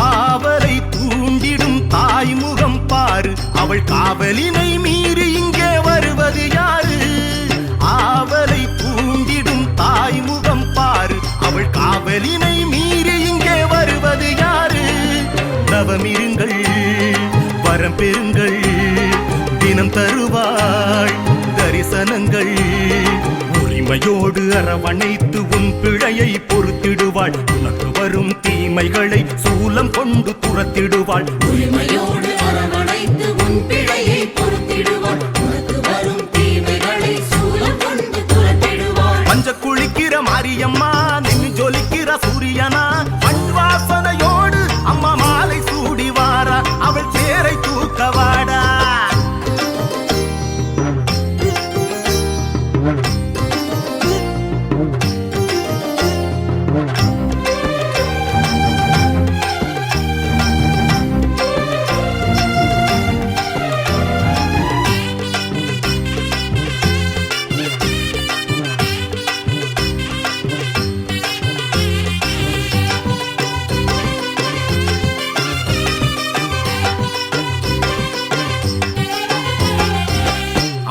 ஆவலை தூண்டிடும் தாய்முகம் பாரு அவள் காவலினை மீறி இங்கே வருவது யாரு. ஆவலை தூண்டிடும் தாய்முகம் பாரு அவள் காவலினை மீறி இங்கே வருவது யாரு. தவமிருங்கள் வரம் பெறுங்கள் தினம் தருவாள் தரிசனங்கள் உரிமையோடு அரவணைத்து உன் பிழையை பொறுத்திடுவாள். உனக்கு வரும் தீமைகளை சூலம் கொண்டு துரத்திடுவாள். உரிமையோடு அரவணைத்து உன் பிழையை பொறுத்திடுவாள். உனக்கு வரும் தீமைகளை சூலம் கொண்டு துரத்திடுவாள். மஞ்ச குளிக்கிற மாரியம்மா நின்னு ஜொலிக்கிற சூரியனா மண் வாசனையோடு அம்மா மாலை சூடி வாரா அவள் தேரை தூக்க வாடா.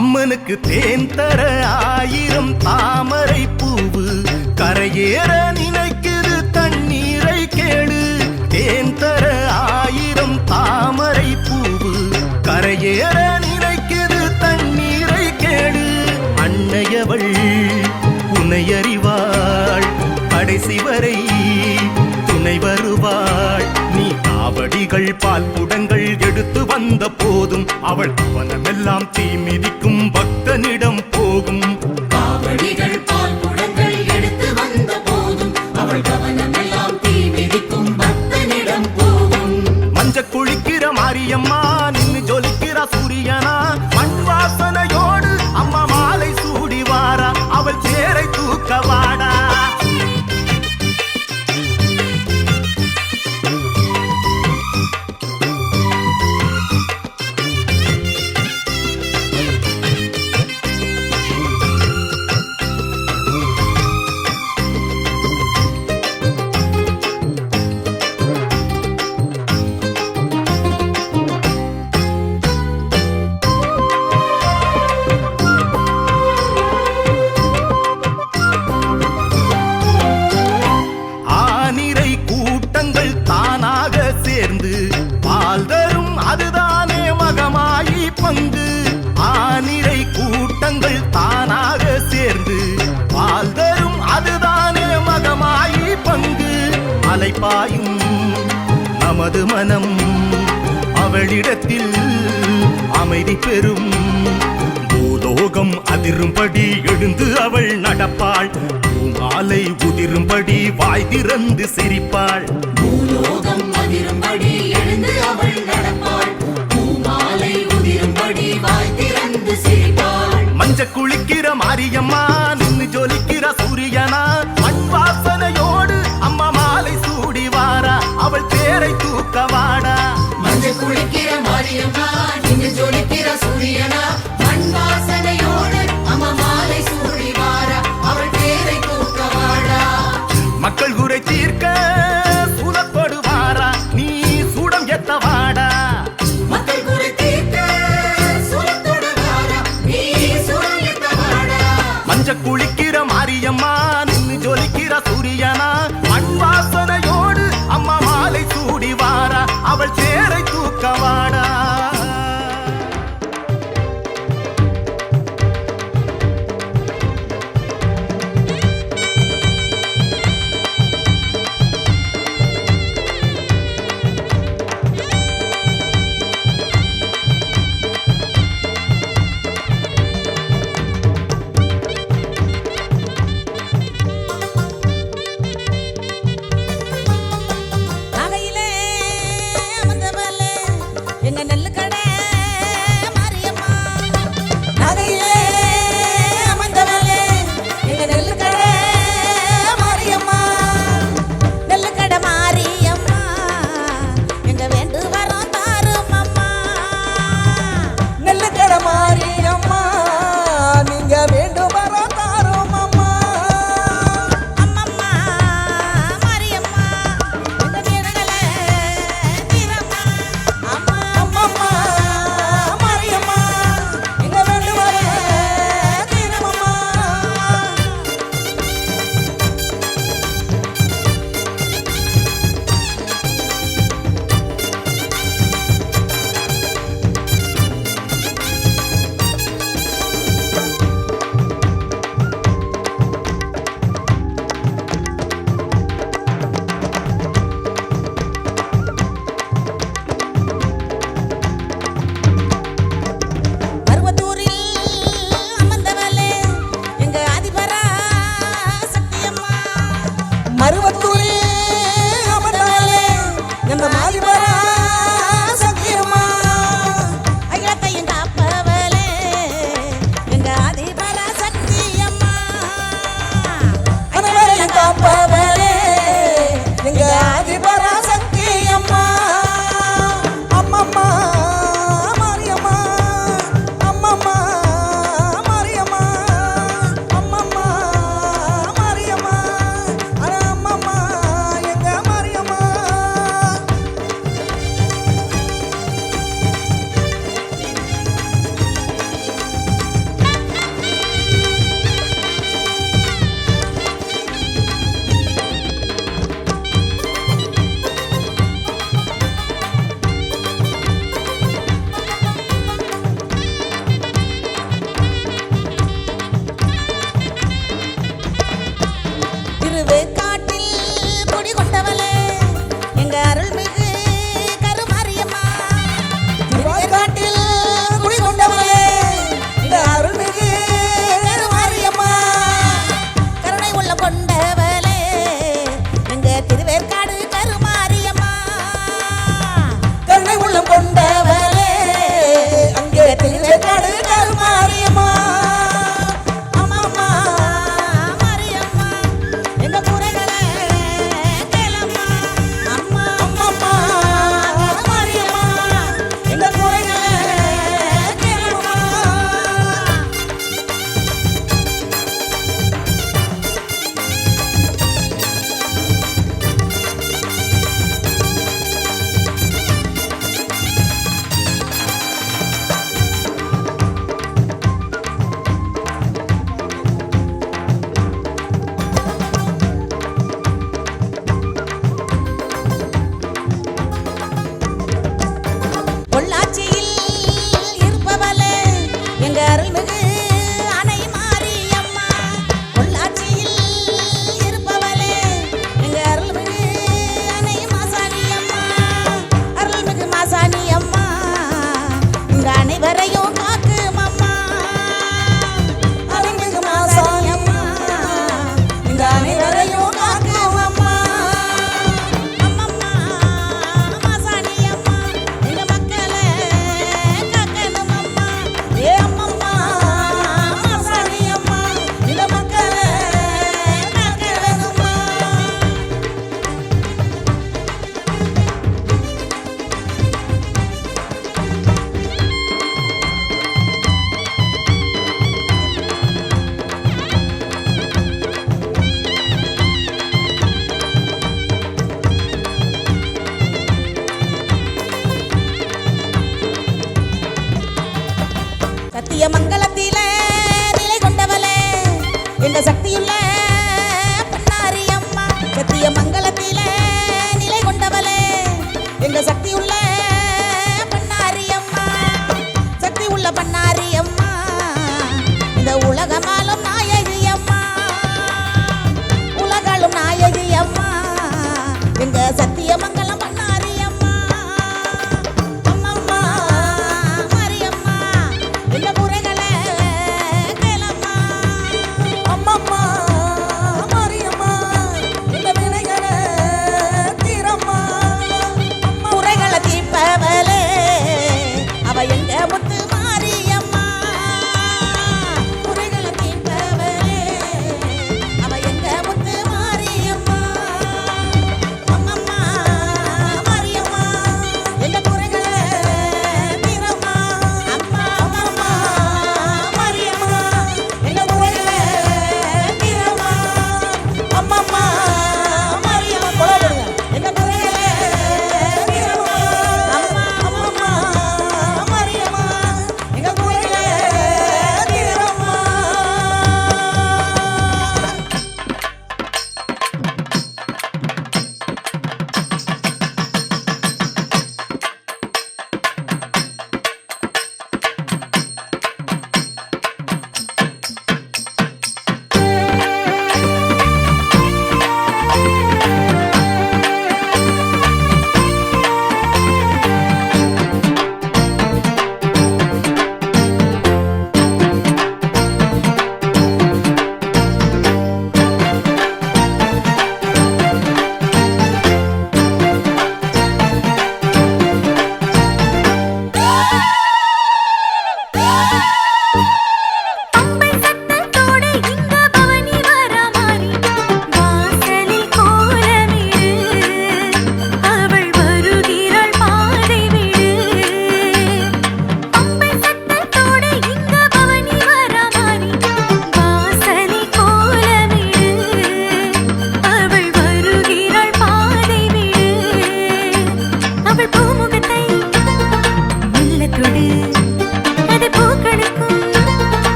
அம்மனுக்கு தேன் தர 1000 தாமரை பூவு கரையேற நினைக்குது தண்ணீரை கேளு. தேன் தர 1000 தாமரை பூவு கரையேற நினைக்குது தண்ணீரை கேளு. அன்னையவள் உன்னை அறிவாள் கடைசி வரை துணை வருவாள். நீ காவடிகள் பால் குடங்கள் எடுத்து வந்த போதும் அவள் கவனமெல்லாம் தீ மிதிக்கும் பக்தனிடம் போகும். காவடிகள் பால் குடங்கள் எடுத்து வந்த போதும் அவள் கவனமெல்லாம் தீ மிதிக்கும் பக்தனிடம் போகும். மஞ்ச குளிக்கிற மாரியம்மா நின்னு ஜொலிக்கிற சூரியனா மண் வாசனையோடு அம்மா மாலை சூடி வாரா அவள் தேரை தூக்க வாடா. ஆனிரை கூட்டங்கள் தானாக சேர்ந்து பால் தரும் அதுதானே மகமாயி பங்கு. ஆனிரை கூட்டங்கள் தானாக சேர்ந்து பால் தரும் அதுதானே மகமாயி பங்கு. அலைப்பாயும் நமது மனம் அவளிடத்தில் அமைதி பெறும். பூலோகம் அதிரும்படி எழுந்து அவள் நடப்பாள். பூமாலை உதிரும்படி வாய் திறந்து சிரிப்பாள். பூலோகம் அதிரும்படி எழுந்து அவள் நடப்பாள். பூமாலை உதிரும்படி வாய் திறந்து சிரிப்பாள். மஞ்ச குளிக்கிற மாரியம்மா நின்னு ஜொலிக்கிற சூரியனா மண் வாசனையோடு அம்மா மாலை சூடி வாரா அவள் தேரை தூக்க வாடா. மஞ்சள் குளிக்கிற மாரியம்மா நின்னு ஜொலிக்கிற சூரியனா மண் வாசனையோடு அம்மா மாலை சூடி வாரா அவள் தேரை தூக்க வாடா. மக்கள் குறை தீர்க்க சூலத்தோடு வாரா நீ சூடம் எத்த வாடா. சூரியனா மண் வாசனையோடு அம்மா மாலை சூடி வாரா அவள் சேரை தூக்கவாடா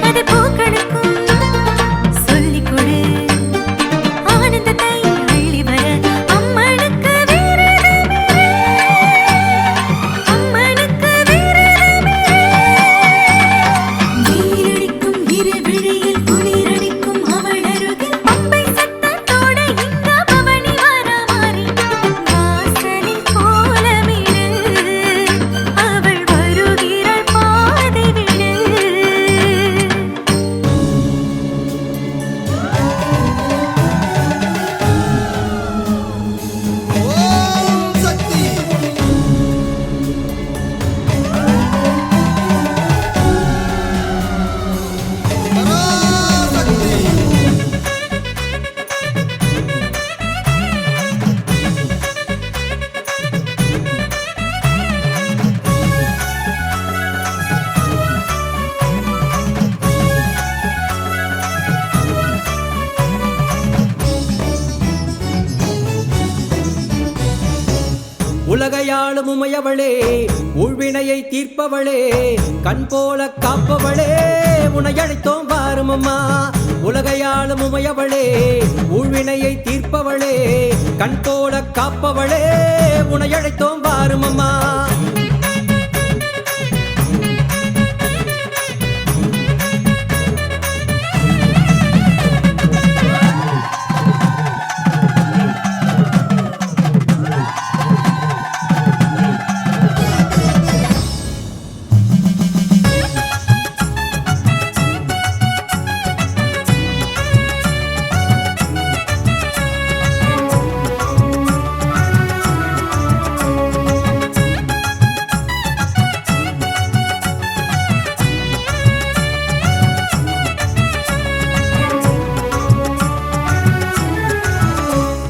அது பூக்களுக்கும் சொல்லிக் கொடு. ஆனந்தத்தை அள்ளி வர அம்மனுக்கு விரதமே, அம்மனுக்கு விரதமே. நீரடிக்கும் இரவிழியில் குளிரடிக்கும் அவள் அருகில் பம்பை சத்தத்தோட இந்த பவனி வரமாறி வாசலில் கோலமிடு, அவள் வருகிறாள் பாதை விடு. உலகையாளும் உமையவளே, ஊழ்வினையை தீர்ப்பவளே, கண் போல காப்பவளே, உன்னை அழைத்தோம் வாரும் அம்மா. உலகையாளும் உமையவளே, ஊழ்வினையை தீர்ப்பவளே, கண் போல காப்பவளே, உன்னை அழைத்தோம் வாரும் அம்மா.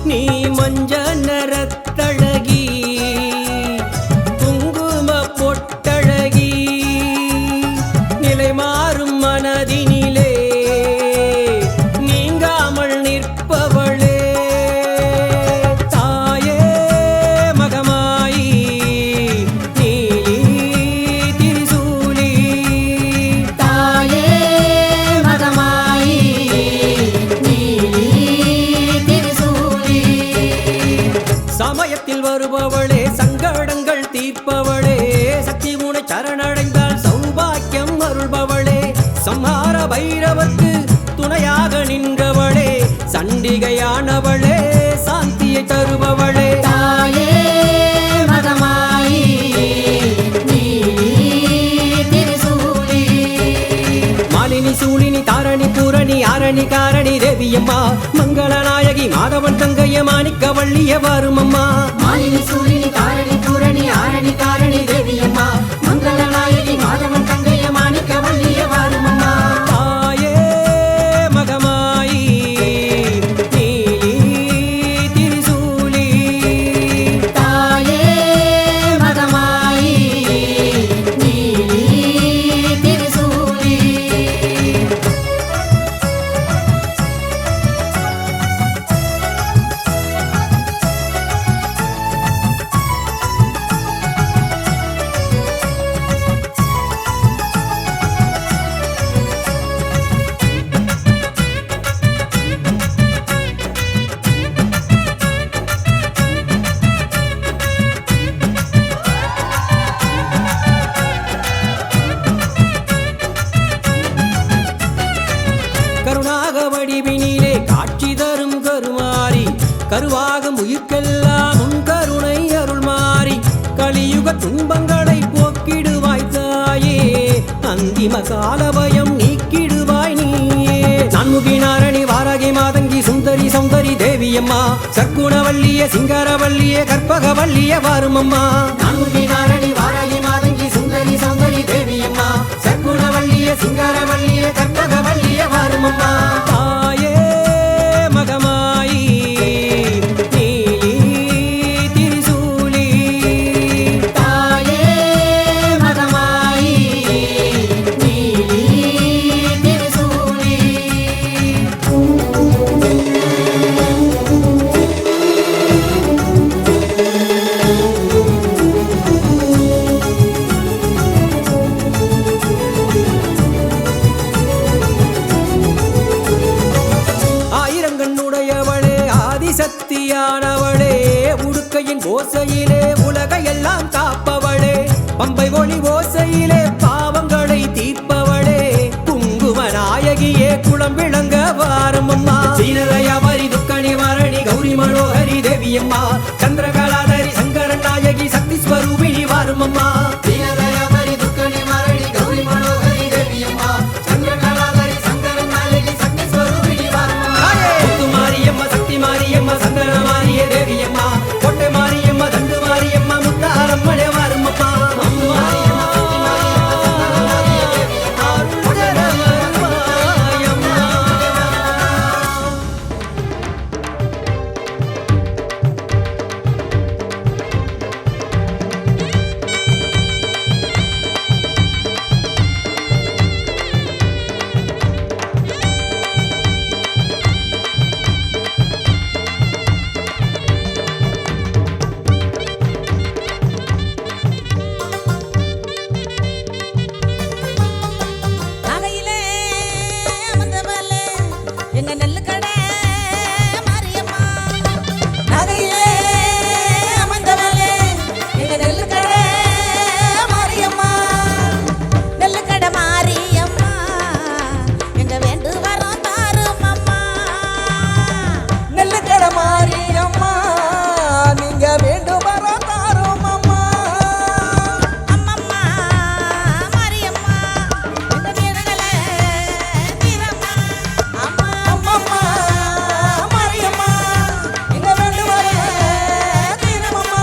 நீ மஞ்ச நரத்தழகி, குங்கும பொட்டழகி, நிலை மாறும் மனதினிலே நீங்காமல் நிற்பவளே, தாயே மகமாயி நீலி திரிசூலி, தாயே மகமாயி நீலி திரிசூலி. சமயத்தில் வருபவளே, சங்கடங்கள் தீர்ப்பவளே, சக்தி முனை சரணடைந்தால் சௌபாக்கியம் அருள்பவளே, சம்ஹார பைரவர்க்கு துணையாக நின்றவளே, சண்டிகையானவளே, சாந்தியை தருபவளே, தாயே மகமாயி நீலி திரிசூலி. மாலினி சூலினி தாரணி பூரணி ஆரணி காரணி தேவியம்மா, மங்களநாயகி மாதவன் தங்கைய மாணிக்க வள்ளிய வாரும் அம்மா. மாலினி சூலினி தாரணி பூரணி ஆரணி காரணி தேவியம்மா, மங்களநாயகி மாதவன் தங்கைய மாணிக்க வள்ளிய வாரும் அம்மா. தாயே மகமாயி நீலி திரிசூலி, தாயே மகமாயி நீலி திரிசூலி. கருணாக வடிவினிலே காட்சி தரும் கருமாரி, கருவாகும் உயிர்க்கெல்லாம் உன் கருணை அருள் மாறி, கலியுக துன்பங்களை போக்கிடுவாய் தாயே, அந்திம கால பயம் நீக்கிடுவாய் நீயே. நான்முகி நாரணி வாராகி மாதங்கி சுந்தரி சௌந்தரி தேவியம்மா, சற்குணவல்லிய சிங்காரவல்லிய கற்பகவல்லிய வாரும் அம்மா. நான்முகி நாரணி வாராகி மாதங்கி சுந்தரி சௌந்தரி தேவியம்மா, சற்குணவல்லிய சிங்காரவல்லிய கற்பகவல்லிய வாரும் அம்மா. தாயே மகமாயி நீலி திரிசூலி, தாயே மகமாயி நீலி திரிசூலி. ஓசையிலே உலகையெல்லாம் காப்பவளே, பம்பை ஒளி ஓசையிலே பாவங்களை தீர்ப்பவளே, குங்கும நாயகியே குளம் விளங்க வாரமம்மா. சீனதயாவரி துக்க நிவாரணி கௌரி மனோகரி தேவியம்மா, சந்திரகலாதரி சங்கரன் நாயகி சக்தி ஸ்வரூபிணி வாரமம்மா. சீனதயாவரி துக்க நிவாரணி கௌரி மனோகரி தேவியம்மா, சந்திரகலாதரி சங்கரன் நாயகி சக்தி ஸ்வரூபிணி வாரமம்மா. முத்து மாரியம்மா, சக்தி மாரியம்மா, சங்கர மாரிய தேவியம்மா, கோட்டை மாரியம்மா, தண்டு மாரியம்மா, முத்தாரம்மனே வாரமம்மா. அம்மு மாரியம்மா, சக்தி மாரியம்மா, சங்கர மாரிய தேவியம்மா, உடன வருவாயம்மா. நகையிலே அமர்ந்தவளே எங்க நெல்லுக்கடை மாரியம்மா. நகையிலே அமர்ந்தவளே எங்க நெல்லுக்கடை மாரியம்மா. நெல்லுக்கடை மாரியம்மா எங்க வேண்டு வரோம் தாரும் அம்மா. நெல்லுக்கடை மாரியம்மா நீங்க வேண்டு வரோம் தாரும் அம்மா. அம்மம்மா மாரியம்மா எங்க வீரங்களே வீரம்மா. அம்மா அம்மம்மா மாரியம்மா எங்க வேண்டு வரோம் வீரமம்மா.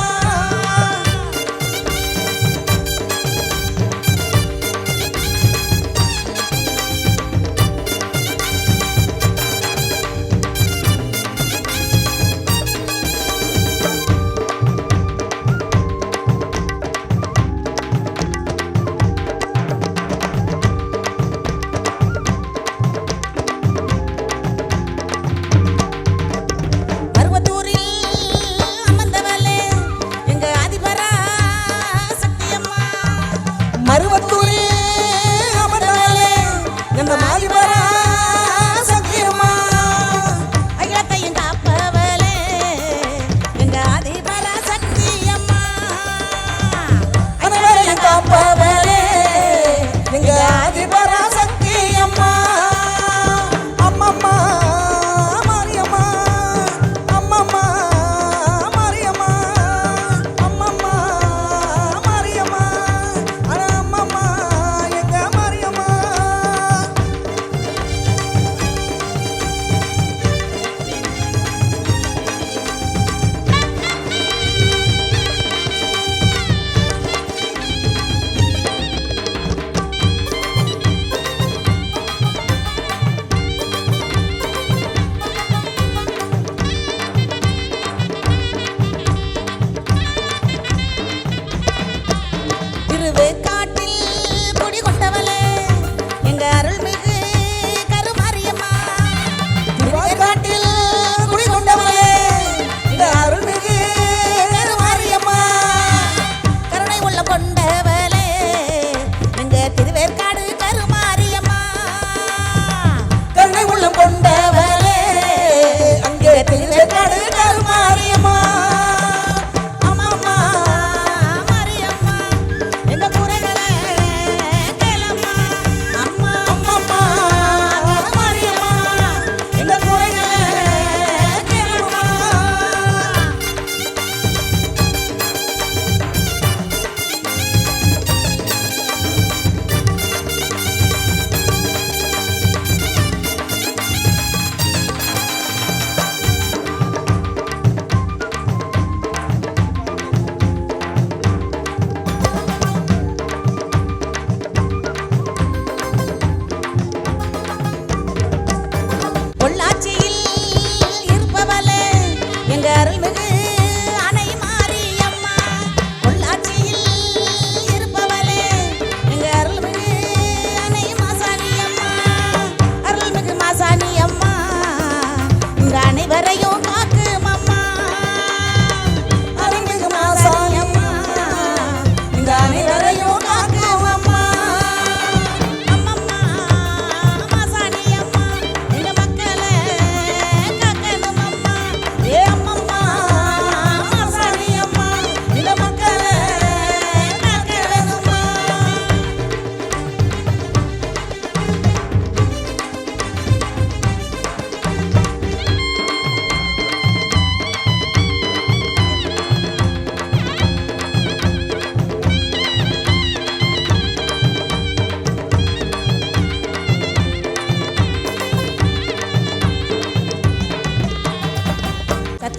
மருவத்தூரில் அமர்ந்தவளே எங்க அதிபரா சக்தியம்மா. மருவத்தூரில் அமர்ந்தவளே எங்க அதிபரா சக்தியம்மா. அகிலத்தையும் காப்பவளே எங்க அதிபரா சக்தியம்மா. அனைவரையும் காப்பவளே எங்க அதிபரா சக்தியம்மா. அம்மம்மா மாரியம்மா, அம்மம்மா மாரியம்மா, அம்மம்மா மாரியம்மா, அட அம்மம்மா எங்க மாரியம்மா.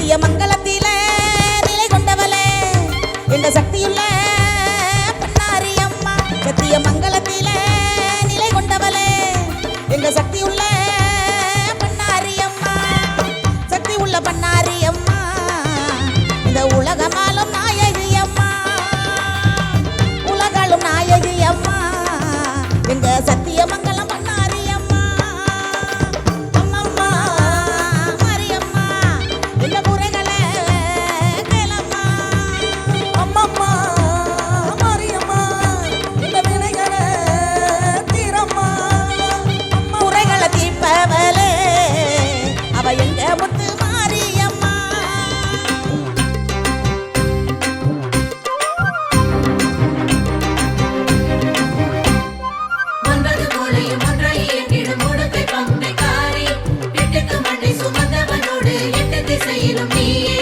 சத்திய மங்களத்தில நிலை கொண்டவளே எங்க சக்தியுள்ள பண்ணாரி அம்மா சத்திய மங்களத்தில நிலை கொண்டவளே எங்க சக்தியுள்ள பண்ணாரி அம்மா சக்தி உள்ள பண்ணாரி அம்மா இந்த உலகமாலும் நாயகி அம்மா உலகாலும் நாயகி அம்மா எங்க சத்திய மங்களம் பண்ணாரி அம்மா அம்மம்மா மாரியம்மா எங்க குறைகளை கேளம்மா அம்மம்மா மாரியம்மா எங்க வினைகளை தீரம்மா அம்மா குறைகளை தீர்ப்பவளே அவ எங்க முத்து மாரியம்மா ஒன்பது மூலையும் ஒன்றாய் இயங்கிடும் உடுக்கை பம்பைக்காரி எட்டுக்கு மண்ணை சுமந்தவனோடு எட்டு திசையிலும் நீயே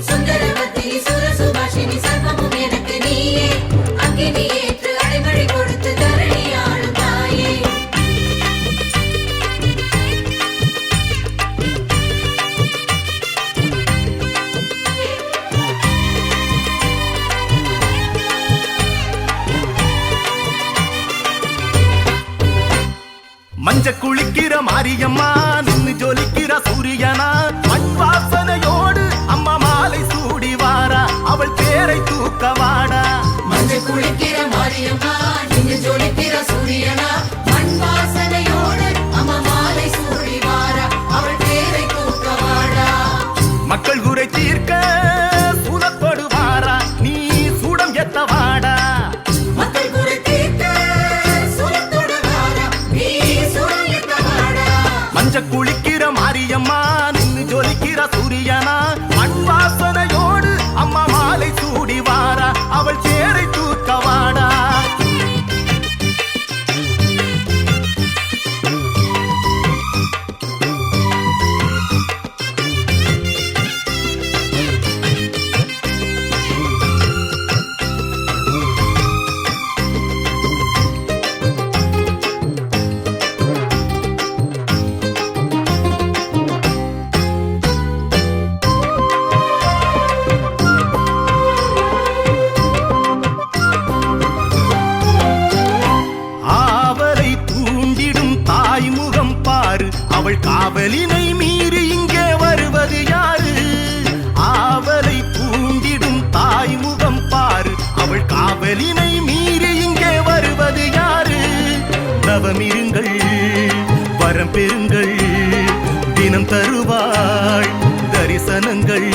சுந்தரவத்தினி சுரசுபாஷினி சர்வமும் எனக்கு நீயே அக்கினி ஏற்று அடைமழை கொடுத்து தரணி ஆளும் தாயே மஞ்ச குளிக்கிற மாரியம்மா நின்னு ஜொலிக்கிற சூரியனா மண் வாசனையோடு அம்மா மாலை சூடி வாரா அவள் பேரை தூக்க வாடா மஞ்சள் குளிக்கிற மாரியம்மா நின்று ஜொலிக்கிற சூரியனா மண் வாசனையோடு அம்மா மாலை சூடி வாரா அவள் பேரை தூக்க வாடா மக்கள் குறை தீர்க்க சூடத்தோடு வாரா நீ சூடம் எத்த வாடா மக்கள் குறை தீர்க்க சூலத்தோடு வாரா நீ சூரியத்த வாடா மஞ்ச குளிக்கிற மாரியம்மா நின்னு ஜொலிக்கிற சூரியனா மண் வாசனையோடு அம்மா மாலை சூடி வாரா அவள் பேரை தூக்க வாடா ஆவலை தூண்டிடும் தாய்முகம் பாரு அவள் காவலினை மீறி இங்கே வருவது யாரு ஆவலை தூண்டிடும் தாய்முகம் பாரு அவள் காவலினை மீறி இங்கே வருவது யாரு தவமிருங்கள் வரம் பெறுங்கள் தினம் தருவாள் தரிசனங்கள்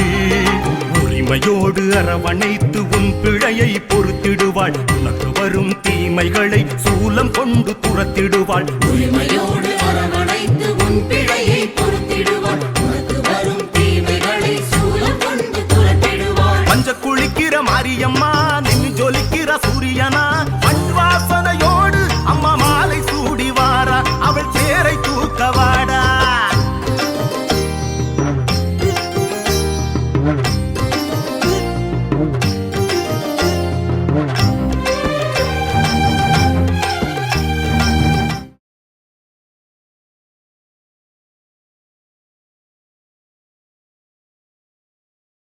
உரிமையோடு அரவணைத்து உன் பிழையை பொறுத்திடுவாள் உனக்கு வரும் தீமைகளை சூலம் கொண்டு துரத்திடுவாள் உரிமையோடு அரவணைத்து உன் பிழையை பொறுத்திடுவாள் உனக்கு வரும் தீமைகளை சூலம் கொண்டு துரத்திடுவாள் மஞ்ச குளிக்கிற மாரியம்மா நின்னு ஜொலிக்கிற சூரியனா